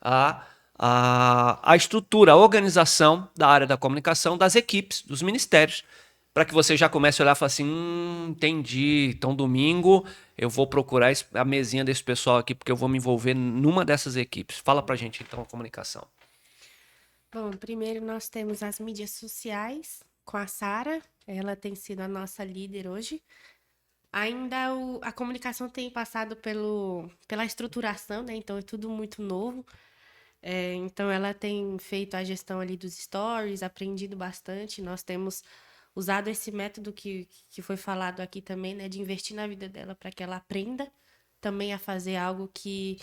a estrutura, a organização da área da comunicação, das equipes, dos ministérios, para que você já comece a olhar e falar assim, entendi, então domingo eu vou procurar a mesinha desse pessoal aqui, porque eu vou me envolver numa dessas equipes. Fala pra gente então a comunicação. Bom, primeiro nós temos as mídias sociais com a Sara, ela tem sido a nossa líder hoje. Ainda a comunicação tem passado pela estruturação, né? Então é tudo muito novo. Então ela tem feito a gestão ali dos stories, aprendido bastante. Nós temos usado esse método que foi falado aqui também, né? De investir na vida dela para que ela aprenda também a fazer algo que,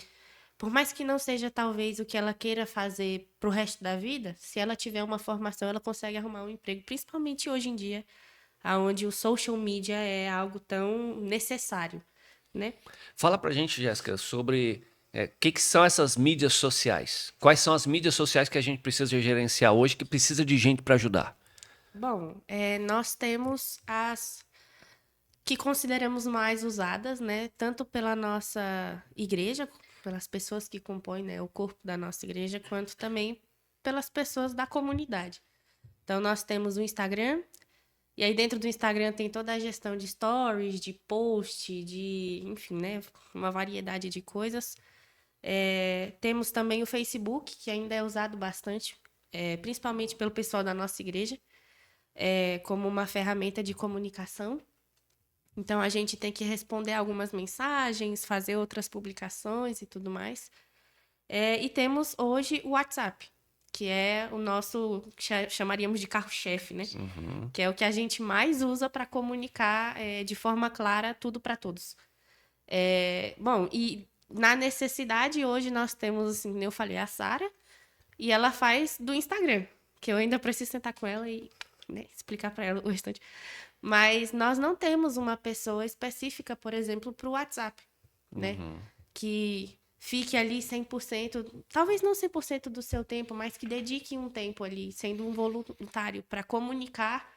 por mais que não seja talvez o que ela queira fazer pro resto da vida, se ela tiver uma formação, ela consegue arrumar um emprego, principalmente hoje em dia, onde o social media é algo tão necessário, né? Fala pra gente, Jéssica, sobre o que são essas mídias sociais. Quais são as mídias sociais que a gente precisa gerenciar hoje, que precisa de gente para ajudar? Bom, nós temos as que consideramos mais usadas, né? Tanto pela nossa igreja, pelas pessoas que compõem, né, o corpo da nossa igreja, quanto também pelas pessoas da comunidade. Então, nós temos o Instagram, e aí dentro do Instagram tem toda a gestão de stories, de post, enfim, né? Uma variedade de coisas. Temos também o Facebook, que ainda é usado bastante, principalmente pelo pessoal da nossa igreja, como uma ferramenta de comunicação. Então, a gente tem que responder algumas mensagens, fazer outras publicações e tudo mais. E temos hoje o WhatsApp, que é o nosso, que chamaríamos de carro-chefe, né? Uhum. Que é o que a gente mais usa para comunicar de forma clara tudo para todos. Bom, e na necessidade, hoje nós temos, assim, como eu falei, a Sara, e ela faz do Instagram, que eu ainda preciso sentar com ela e, né, explicar para ela o restante. Mas nós não temos uma pessoa específica, por exemplo, para o WhatsApp, né? Que fique ali 100%, talvez não 100% do seu tempo, mas que dedique um tempo ali, sendo um voluntário, para comunicar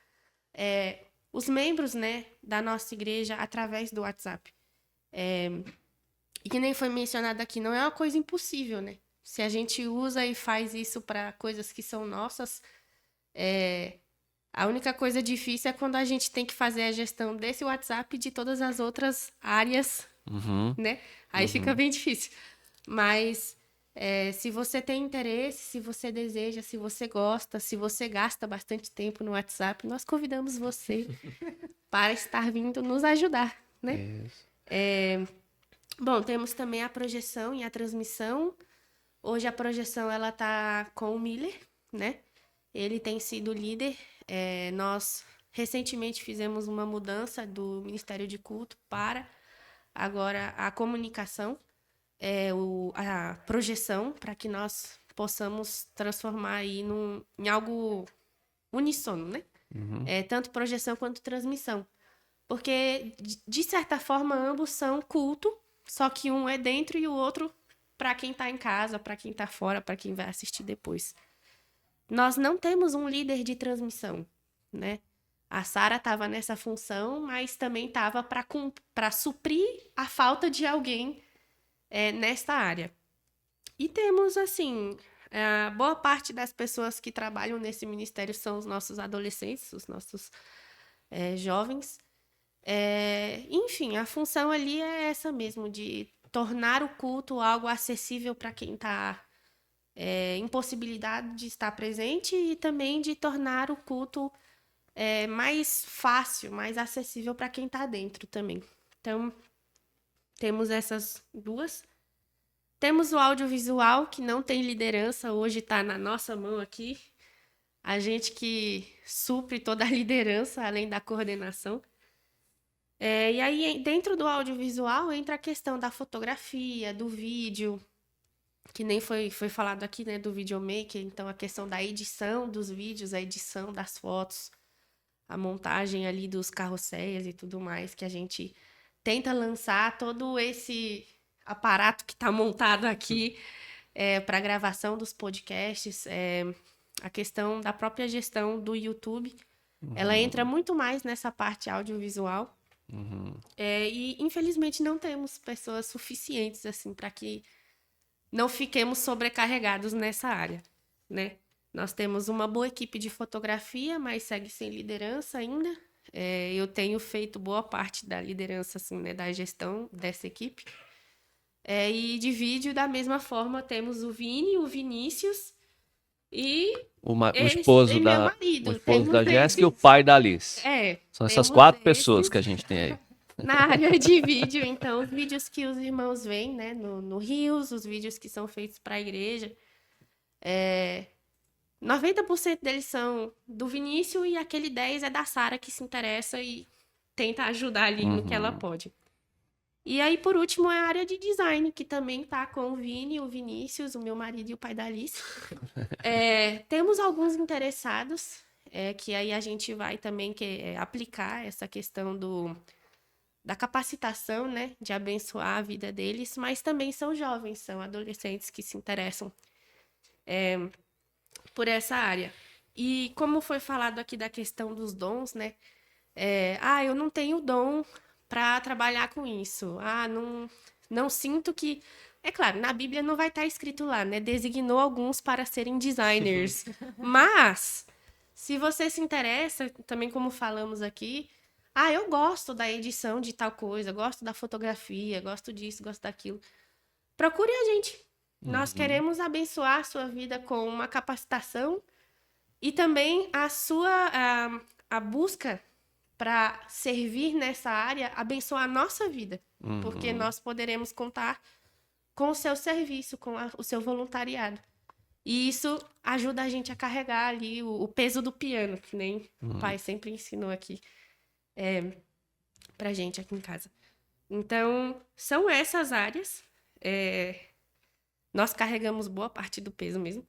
os membros, né, da nossa igreja através do WhatsApp. E que nem foi mencionado aqui, não é uma coisa impossível, né? Se a gente usa e faz isso para coisas que são nossas, a única coisa difícil é quando a gente tem que fazer a gestão desse WhatsApp e de todas as outras áreas, né? Aí fica bem difícil. Mas se você tem interesse, se você deseja, se você gosta, se você gasta bastante tempo no WhatsApp, nós convidamos você para estar vindo nos ajudar, né? Bom, temos também a projeção e a transmissão. Hoje a projeção ela tá com o Miller, né? Ele tem sido líder. Nós recentemente fizemos uma mudança do Ministério de Culto para agora a comunicação, a projeção, para que nós possamos transformar aí em algo uníssono, né? Tanto projeção quanto transmissão. Porque, de certa forma, ambos são culto, só que um é dentro e o outro para quem está em casa, para quem está fora, para quem vai assistir depois. Nós não temos um líder de transmissão, né? A Sara estava nessa função, mas também estava para suprir a falta de alguém nesta área. E temos, assim, boa parte das pessoas que trabalham nesse ministério são os nossos adolescentes, os nossos jovens. Enfim, a função ali é essa mesmo, de tornar o culto algo acessível para quem está impossibilidade de estar presente e também de tornar o culto mais fácil, mais acessível para quem está dentro também. Então, temos essas duas. Temos o audiovisual, que não tem liderança, hoje está na nossa mão aqui. A gente que supre toda a liderança, além da coordenação. E aí, dentro do audiovisual, entra a questão da fotografia, do vídeo, que nem foi falado aqui, né, do videomaker. Então, a questão da edição dos vídeos, a edição das fotos, a montagem ali dos carrosséis e tudo mais, que a gente tenta lançar todo esse aparato que está montado aqui para a gravação dos podcasts. A questão da própria gestão do YouTube, ela entra muito mais nessa parte audiovisual. E, infelizmente, não temos pessoas suficientes assim para que não fiquemos sobrecarregados nessa área, né? Nós temos uma boa equipe de fotografia, mas segue sem liderança ainda. Eu tenho feito boa parte da liderança, assim, né, da gestão dessa equipe. E de vídeo, da mesma forma, temos o Vini, o Vinícius e O esposo meu marido. o esposo da Temos Jéssica e o eles. pai da Alice. São essas Temos 4 esses pessoas que a gente tem aí. na área de vídeo. Então, os vídeos que os irmãos veem, né, no Rios, os vídeos que são feitos para a igreja, 90% deles são do Vinícius e aquele 10% é da Sara, que se interessa e tenta ajudar ali no que ela pode. E aí, por último, é a área de design, que também tá com o Vini, o Vinícius, o meu marido e o pai da Alice. Temos alguns interessados, que aí a gente vai também aplicar essa questão da capacitação, né, de abençoar a vida deles, mas também são jovens, são adolescentes que se interessam por essa área. E como foi falado aqui da questão dos dons, né, eu não tenho dom para trabalhar com isso. Não sinto que... É claro, na Bíblia não vai estar escrito lá, né? Designou alguns para serem designers. Mas, se você se interessa, também como falamos aqui, eu gosto da edição de tal coisa, gosto da fotografia, gosto disso, gosto daquilo. Procure a gente. Nós queremos abençoar a sua vida com uma capacitação e também a busca para servir nessa área, abençoar a nossa vida. Porque nós poderemos contar com o seu serviço, com o seu voluntariado. E isso ajuda a gente a carregar ali o peso do piano, que nem o pai sempre ensinou aqui pra gente aqui em casa. Então, são essas áreas. Nós carregamos boa parte do peso mesmo.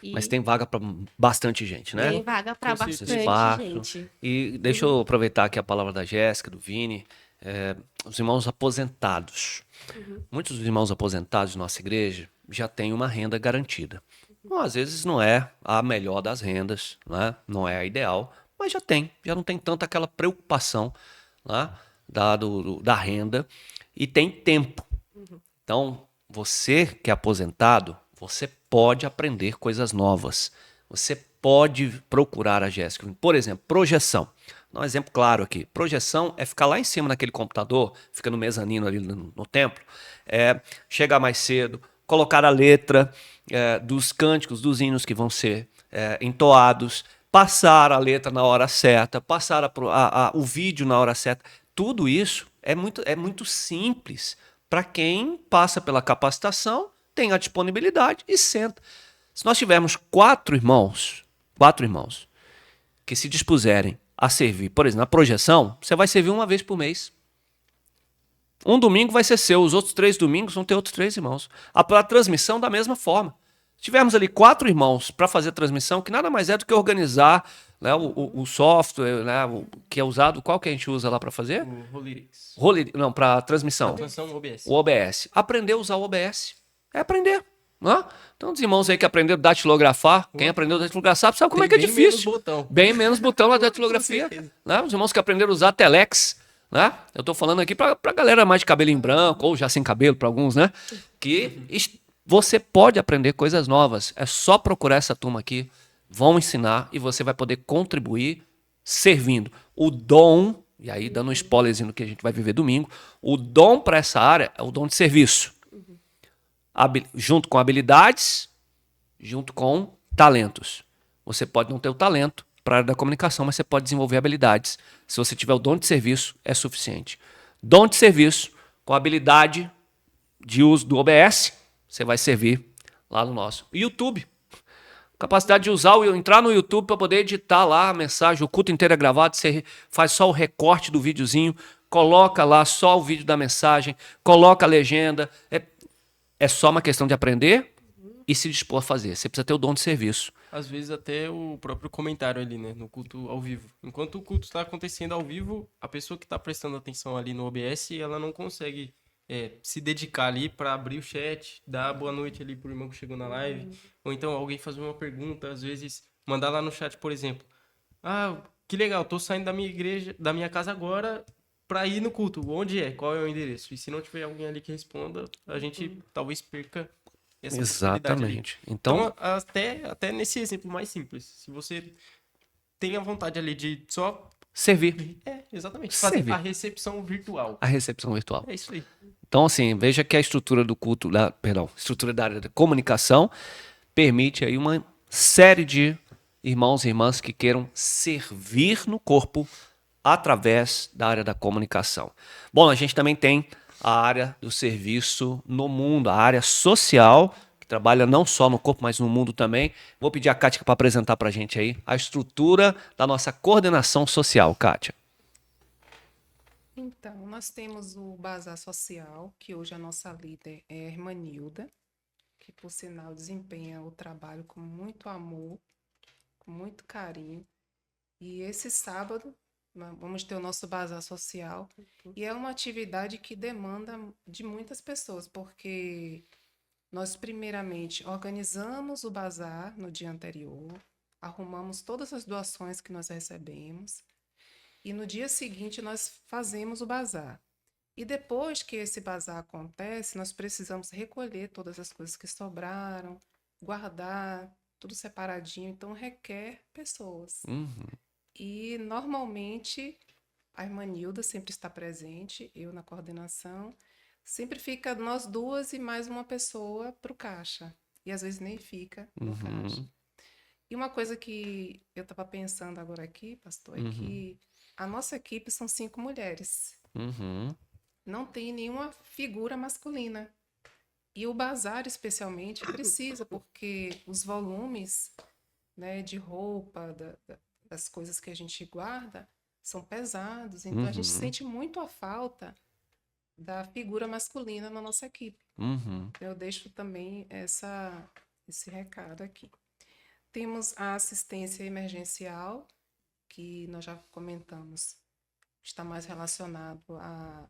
Mas tem vaga para bastante gente, né? Tem vaga para Com certeza. bastante Espaço. gente. E deixa eu aproveitar aqui a palavra da Jéssica, do Vini, os irmãos aposentados. Muitos dos irmãos aposentados de nossa igreja já têm uma renda garantida. Bom, às vezes não é a melhor das rendas, né? Não é a ideal, mas já não tem tanta aquela preocupação, né? da renda e tem tempo. Então, você que é aposentado, você pode aprender coisas novas. Você pode procurar a Jéssica. Por exemplo, projeção. Vou dar um exemplo claro aqui. Projeção é ficar lá em cima naquele computador, fica no mezanino ali no templo, chegar mais cedo, colocar a letra dos cânticos, dos hinos que vão ser entoados, passar a letra na hora certa, passar o vídeo na hora certa. Tudo isso é muito simples para quem passa pela capacitação, tem a disponibilidade e senta. Se nós tivermos 4 irmãos que se dispuserem a servir, por exemplo, na projeção, você vai servir uma vez por mês. Um domingo vai ser seu, os outros 3 domingos vão ter outros 3 irmãos. A transmissão da mesma forma. Se tivermos ali 4 irmãos para fazer a transmissão, que nada mais é do que organizar, né, o software, né, que é usado, qual que a gente usa lá para fazer? O Rolirix. Não, para transmissão. Transmissão OBS. O OBS. Aprender a usar o OBS. É aprender. Né? Então, os irmãos aí que aprenderam a datilografar, quem aprendeu a datilografar sabe como é que é difícil. Bem menos botão na datilografia. Né? Os irmãos que aprenderam a usar Telex. Né? Eu estou falando aqui para a galera mais de cabelinho branco, ou já sem cabelo para alguns, né? Que você pode aprender coisas novas. É só procurar essa turma aqui. Vão ensinar e você vai poder contribuir servindo. O dom, e aí dando um spoilerzinho do que a gente vai viver domingo, o dom para essa área é o dom de serviço. Junto com habilidades, junto com talentos. Você pode não ter o talento para a área da comunicação, mas você pode desenvolver habilidades. Se você tiver o dom de serviço, é suficiente. Dom de serviço com habilidade de uso do OBS, você vai servir lá no nosso YouTube. Capacidade de entrar no YouTube para poder editar lá a mensagem, o culto inteiro é gravado, você faz só o recorte do videozinho, coloca lá só o vídeo da mensagem, coloca a legenda. É só uma questão de aprender e se dispor a fazer. Você precisa ter o dom de serviço. Às vezes até o próprio comentário ali, né? No culto ao vivo. Enquanto o culto está acontecendo ao vivo, a pessoa que está prestando atenção ali no OBS, ela não consegue se dedicar ali para abrir o chat, dar boa noite ali pro irmão que chegou na live. Ou então alguém fazer uma pergunta, às vezes mandar lá no chat, por exemplo. Ah, que legal, tô saindo da minha igreja, da minha casa agora para ir no culto. Onde é? Qual é o endereço? E se não tiver alguém ali que responda, a gente talvez perca essa possibilidade ali. Exatamente. Então, Então, até nesse exemplo mais simples, se você tem a vontade ali de só... servir. Exatamente. Fazer Servir. a recepção virtual. A recepção virtual. É isso aí. Então, assim, veja que a estrutura do culto, estrutura da área da comunicação permite aí uma série de irmãos e irmãs que queiram servir no corpo através da área da comunicação. Bom, a gente também tem a área do serviço no mundo, a área social, que trabalha não só no corpo, mas no mundo também. Vou pedir a Kátia para apresentar para a gente aí a estrutura da nossa coordenação social. Kátia. Então, nós temos o Bazar Social, que hoje a nossa líder é a irmã Nilda, que, por sinal, desempenha o trabalho com muito amor, com muito carinho. E esse sábado, vamos ter o nosso Bazar Social, e é uma atividade que demanda de muitas pessoas, porque nós, primeiramente, organizamos o bazar no dia anterior, arrumamos todas as doações que nós recebemos, e no dia seguinte nós fazemos o bazar. E depois que esse bazar acontece, nós precisamos recolher todas as coisas que sobraram, guardar tudo separadinho, então requer pessoas. E normalmente a irmã Nilda sempre está presente, eu na coordenação, sempre fica nós duas e mais uma pessoa para o caixa, e às vezes nem fica no caixa. E uma coisa que eu estava pensando agora aqui, pastor, é que a nossa equipe são 5 mulheres. Não tem nenhuma figura masculina. E o bazar, especialmente, precisa, porque os volumes, né, de roupa, das coisas que a gente guarda, são pesados. Então, a gente sente muito a falta da figura masculina na nossa equipe. Eu deixo também esse recado aqui. Temos a assistência emergencial, que nós já comentamos, está mais relacionado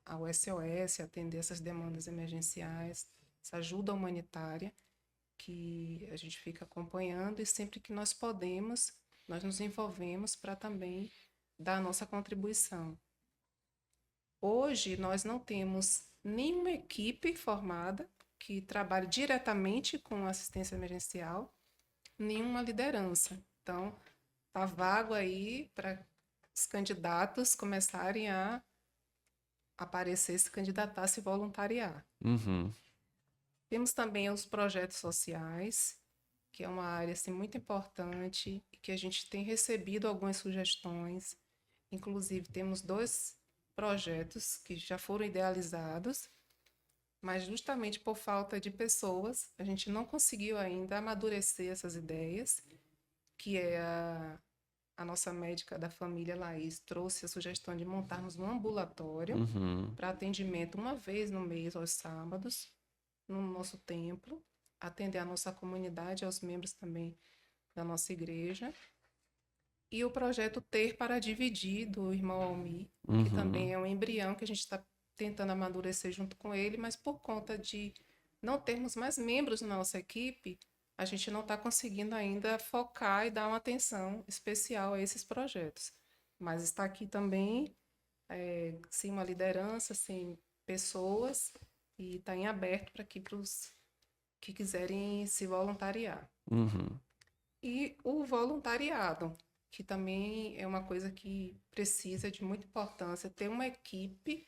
ao SOS, atender essas demandas emergenciais, essa ajuda humanitária, que a gente fica acompanhando, e sempre que nós podemos, nós nos envolvemos para também dar a nossa contribuição. Hoje, nós não temos nenhuma equipe formada que trabalhe diretamente com assistência emergencial, nenhuma liderança. Então, está vago aí para os candidatos começarem a aparecer, se candidatar, se voluntariar. Temos também os projetos sociais, que é uma área assim, muito importante e que a gente tem recebido algumas sugestões. Inclusive, temos 2 projetos que já foram idealizados, mas justamente por falta de pessoas, a gente não conseguiu ainda amadurecer essas ideias, que é a nossa médica da família, Laís, trouxe a sugestão de montarmos um ambulatório para atendimento uma vez no mês, aos sábados, no nosso templo, atender a nossa comunidade, aos membros também da nossa igreja. E o projeto Ter para Dividir, do irmão Almir, que também é um embrião que a gente está tentando amadurecer junto com ele, mas por conta de não termos mais membros na nossa equipe, a gente não está conseguindo ainda focar e dar uma atenção especial a esses projetos. Mas está aqui também, sim, uma liderança, sim, pessoas, e está em aberto para os que quiserem se voluntariar. E o voluntariado, que também é uma coisa que precisa de muita importância, ter uma equipe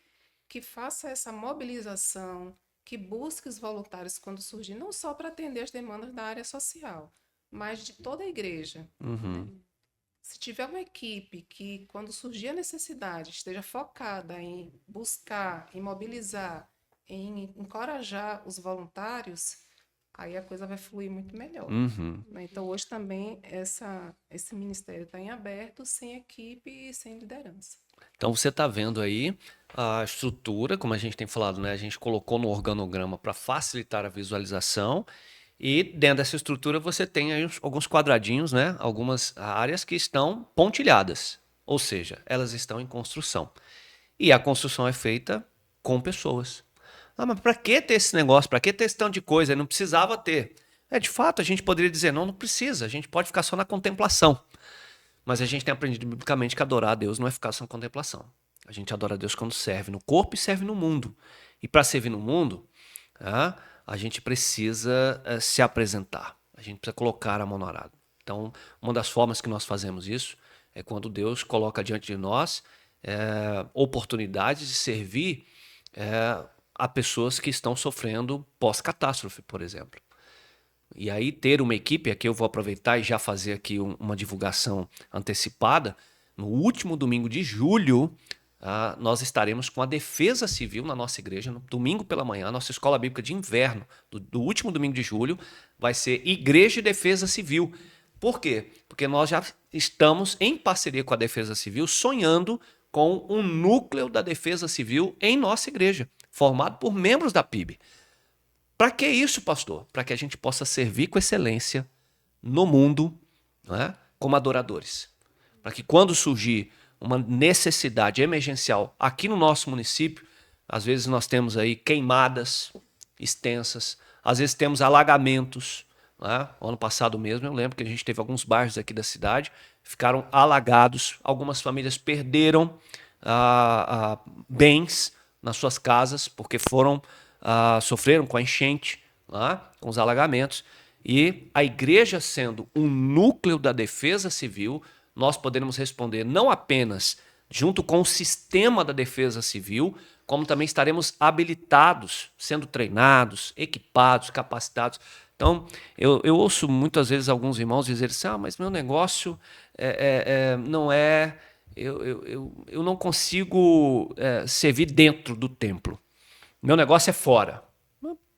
que faça essa mobilização, que busque os voluntários quando surgir, não só para atender as demandas da área social, mas de toda a igreja. Se tiver uma equipe que, quando surgir a necessidade, esteja focada em buscar, em mobilizar, em encorajar os voluntários, aí a coisa vai fluir muito melhor. Uhum. Né? Então, hoje também esse ministério está em aberto, sem equipe e sem liderança. Então você está vendo aí a estrutura, como a gente tem falado, né? A gente colocou no organograma para facilitar a visualização. E dentro dessa estrutura você tem aí alguns quadradinhos, né? Algumas áreas que estão pontilhadas, ou seja, elas estão em construção. E a construção é feita com pessoas. Ah, mas para que ter esse negócio? Para que ter esse tanto de coisa? Não precisava ter. De fato, a gente poderia dizer, não precisa. A gente pode ficar só na contemplação. Mas a gente tem aprendido biblicamente que adorar a Deus não é ficar só na contemplação. A gente adora a Deus quando serve no corpo e serve no mundo. E para servir no mundo, a gente precisa se apresentar. A gente precisa colocar a mão no arado. Então, uma das formas que nós fazemos isso é quando Deus coloca diante de nós oportunidades de servir a pessoas que estão sofrendo pós-catástrofe, por exemplo. E aí ter uma equipe, aqui eu vou aproveitar e já fazer aqui uma divulgação antecipada. No último domingo de julho, nós estaremos com a Defesa Civil na nossa igreja, no domingo pela manhã, nossa escola bíblica de inverno, do último domingo de julho, vai ser Igreja e Defesa Civil. Por quê? Porque nós já estamos em parceria com a Defesa Civil, sonhando com um núcleo da Defesa Civil em nossa igreja, formado por membros da PIB. Para que isso, pastor? Para que a gente possa servir com excelência no mundo, né, como adoradores. Para que quando surgir uma necessidade emergencial aqui no nosso município, às vezes nós temos aí queimadas extensas, às vezes temos alagamentos. Né? O ano passado mesmo eu lembro que a gente teve alguns bairros aqui da cidade, ficaram alagados, algumas famílias perderam bens nas suas casas porque sofreram com a enchente, com os alagamentos. E a igreja sendo um núcleo da Defesa Civil, nós poderemos responder não apenas junto com o sistema da Defesa Civil, como também estaremos habilitados, sendo treinados, equipados, capacitados. Então, eu ouço muitas vezes alguns irmãos dizerem assim, mas meu negócio não é... Eu não consigo servir dentro do templo. Meu negócio é fora.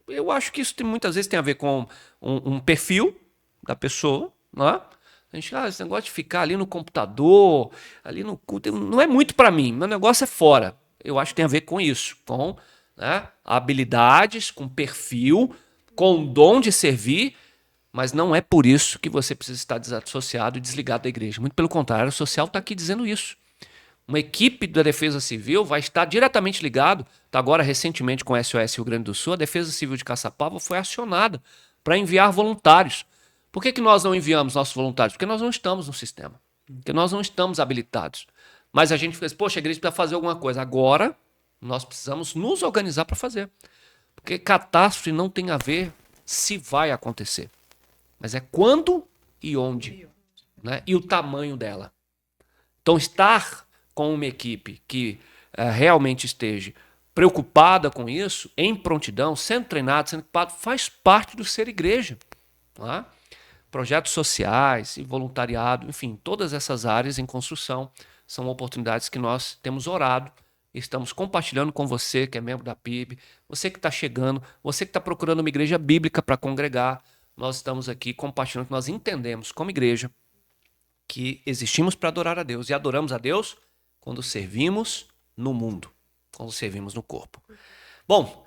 Eu acho que isso muitas vezes tem a ver com um perfil da pessoa. Né? A gente, esse negócio de ficar ali no computador, ali no culto, não é muito para mim. Meu negócio é fora. Eu acho que tem a ver com isso, com habilidades, com perfil, com o dom de servir, mas não é por isso que você precisa estar desassociado e desligado da igreja. Muito pelo contrário, o social está aqui dizendo isso. Uma equipe da Defesa Civil vai estar diretamente ligado. Agora, recentemente, com o SOS Rio Grande do Sul, a Defesa Civil de Caçapava foi acionada para enviar voluntários. Por que nós não enviamos nossos voluntários? Porque nós não estamos no sistema. Porque nós não estamos habilitados. Mas a gente fez, poxa, a igreja precisa fazer alguma coisa. Agora, nós precisamos nos organizar para fazer. Porque catástrofe não tem a ver se vai acontecer. Mas é quando e onde. Né? E o tamanho dela. Então, estar com uma equipe que realmente esteja preocupada com isso, em prontidão, sendo treinado, sendo equipado, faz parte do ser igreja. Tá? Projetos sociais e voluntariado, enfim, todas essas áreas em construção são oportunidades que nós temos orado, estamos compartilhando com você que é membro da PIB, você que está chegando, você que está procurando uma igreja bíblica para congregar, nós estamos aqui compartilhando que nós entendemos como igreja que existimos para adorar a Deus e adoramos a Deus quando servimos no mundo, quando servimos no corpo. Bom,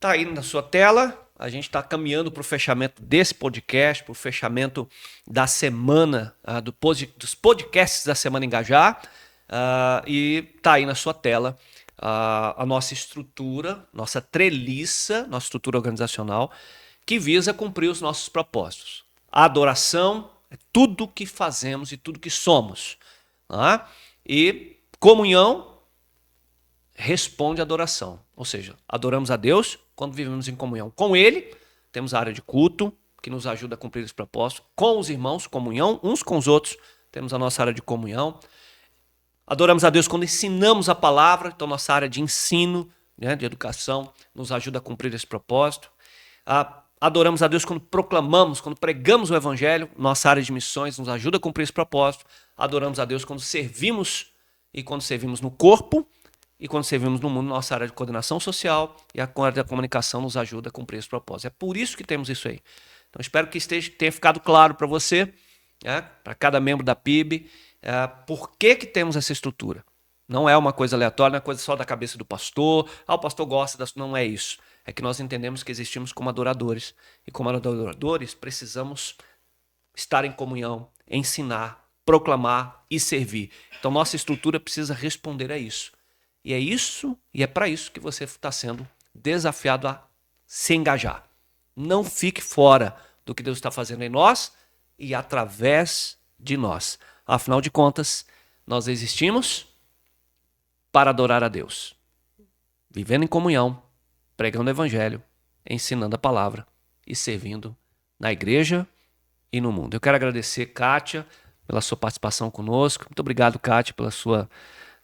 tá aí na sua tela, a gente está caminhando para o fechamento desse podcast, para o fechamento da semana, dos podcasts da Semana Engajar, e tá aí na sua tela a nossa estrutura, nossa treliça, nossa estrutura organizacional, que visa cumprir os nossos propósitos. A adoração é tudo que fazemos e tudo que somos. Tá? E comunhão responde à adoração. Ou seja, adoramos a Deus quando vivemos em comunhão com Ele. Temos a área de culto, que nos ajuda a cumprir esse propósito. Com os irmãos, comunhão, uns com os outros. Temos a nossa área de comunhão. Adoramos a Deus quando ensinamos a palavra. Então, nossa área de ensino, né, de educação, nos ajuda a cumprir esse propósito. Adoramos a Deus quando proclamamos, quando pregamos o Evangelho. Nossa área de missões nos ajuda a cumprir esse propósito. Adoramos a Deus quando servimos, e quando servimos no corpo, E quando servimos no mundo, nossa área de coordenação social e a área da comunicação nos ajuda a cumprir esse propósito. É por isso que temos isso aí. Então, espero que tenha ficado claro para você, para cada membro da PIB, por que temos essa estrutura. Não é uma coisa aleatória, não é coisa só da cabeça do pastor. O pastor gosta das... Não é isso. É que nós entendemos que existimos como adoradores. E como adoradores, precisamos estar em comunhão, ensinar, proclamar e servir. Então, nossa estrutura precisa responder a isso. E é isso, e é para isso que você está sendo desafiado a se engajar. Não fique fora do que Deus está fazendo em nós e através de nós. Afinal de contas, nós existimos para adorar a Deus. Vivendo em comunhão, pregando o evangelho, ensinando a palavra e servindo na igreja e no mundo. Eu quero agradecer, Kátia, pela sua participação conosco. Muito obrigado, Kátia, pela sua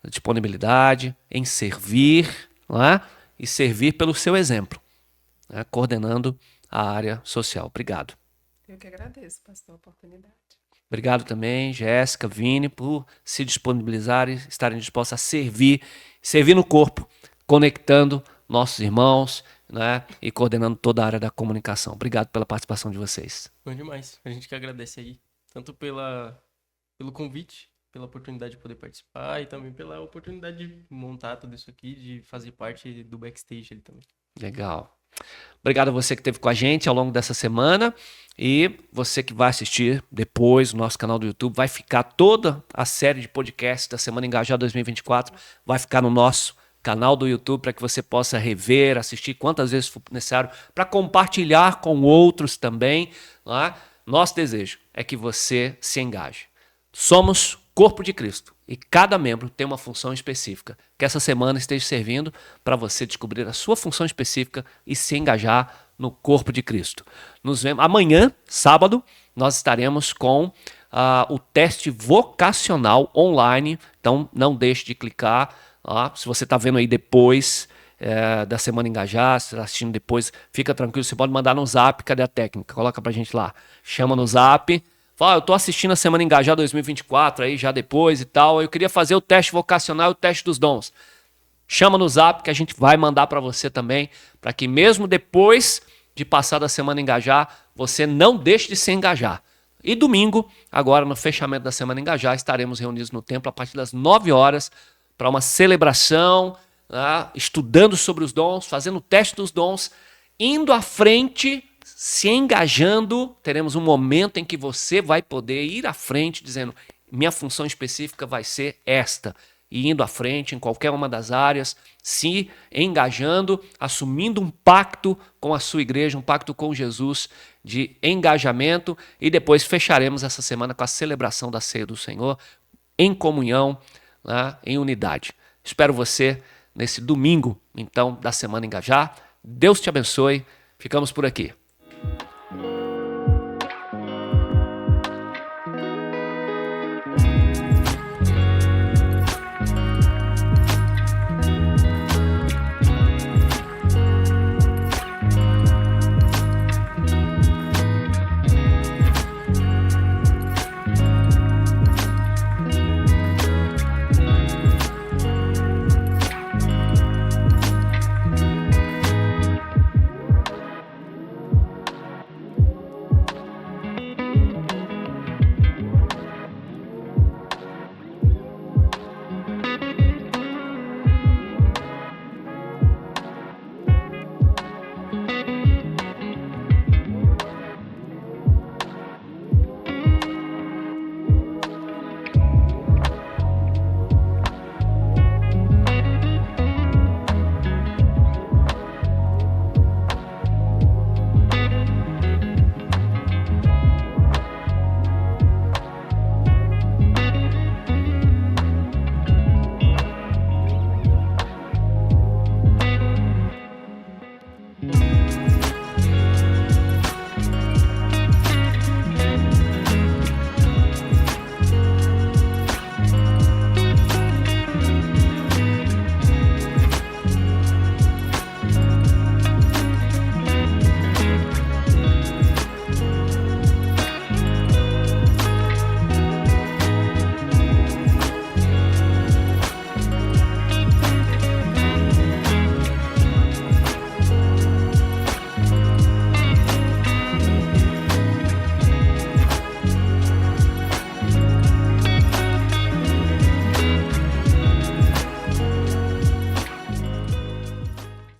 disponibilidade em servir, não é? E servir pelo seu exemplo, né? Coordenando a área social. Obrigado. Eu que agradeço, pastor, a oportunidade. Obrigado também, Jéssica, Vini, por se disponibilizarem, estarem dispostos a servir no corpo, conectando nossos irmãos, né? E coordenando toda a área da comunicação. Obrigado pela participação de vocês. Bom demais. A gente que agradece aí, tanto pelo convite, pela oportunidade de poder participar e também pela oportunidade de montar tudo isso aqui, de fazer parte do backstage ali também. Legal. Obrigado a você que esteve com a gente ao longo dessa semana e você que vai assistir depois no nosso canal do YouTube. Vai ficar toda a série de podcasts da Semana Engajada 2024, vai ficar no nosso canal do YouTube para que você possa rever, assistir quantas vezes for necessário, para compartilhar com outros também. Né? Nosso desejo é que você se engaje. Somos corpo de Cristo e cada membro tem uma função específica. Que essa semana esteja servindo para você descobrir a sua função específica e se engajar no corpo de Cristo. Nos vemos amanhã, sábado, nós estaremos com o teste vocacional online. Então não deixe de clicar. Se você está vendo aí depois da Semana Engajar, se está assistindo depois, fica tranquilo, você pode mandar no zap. Cadê a técnica? Coloca pra gente lá. Chama no zap. Fala, eu tô assistindo a Semana Engajar 2024 aí já depois e tal. Eu queria fazer o teste vocacional e o teste dos dons. Chama no zap que a gente vai mandar para você também, para que mesmo depois de passar da Semana Engajar, você não deixe de se engajar. E domingo, agora no fechamento da Semana Engajar, estaremos reunidos no templo a partir das 9 horas para uma celebração, estudando sobre os dons, fazendo o teste dos dons, indo à frente, se engajando. Teremos um momento em que você vai poder ir à frente dizendo, minha função específica vai ser esta. E indo à frente em qualquer uma das áreas, se engajando, assumindo um pacto com a sua igreja, um pacto com Jesus de engajamento. E depois fecharemos essa semana com a celebração da ceia do Senhor, em comunhão, né, em unidade. Espero você nesse domingo, então, da Semana Engajar. Deus te abençoe. Ficamos por aqui.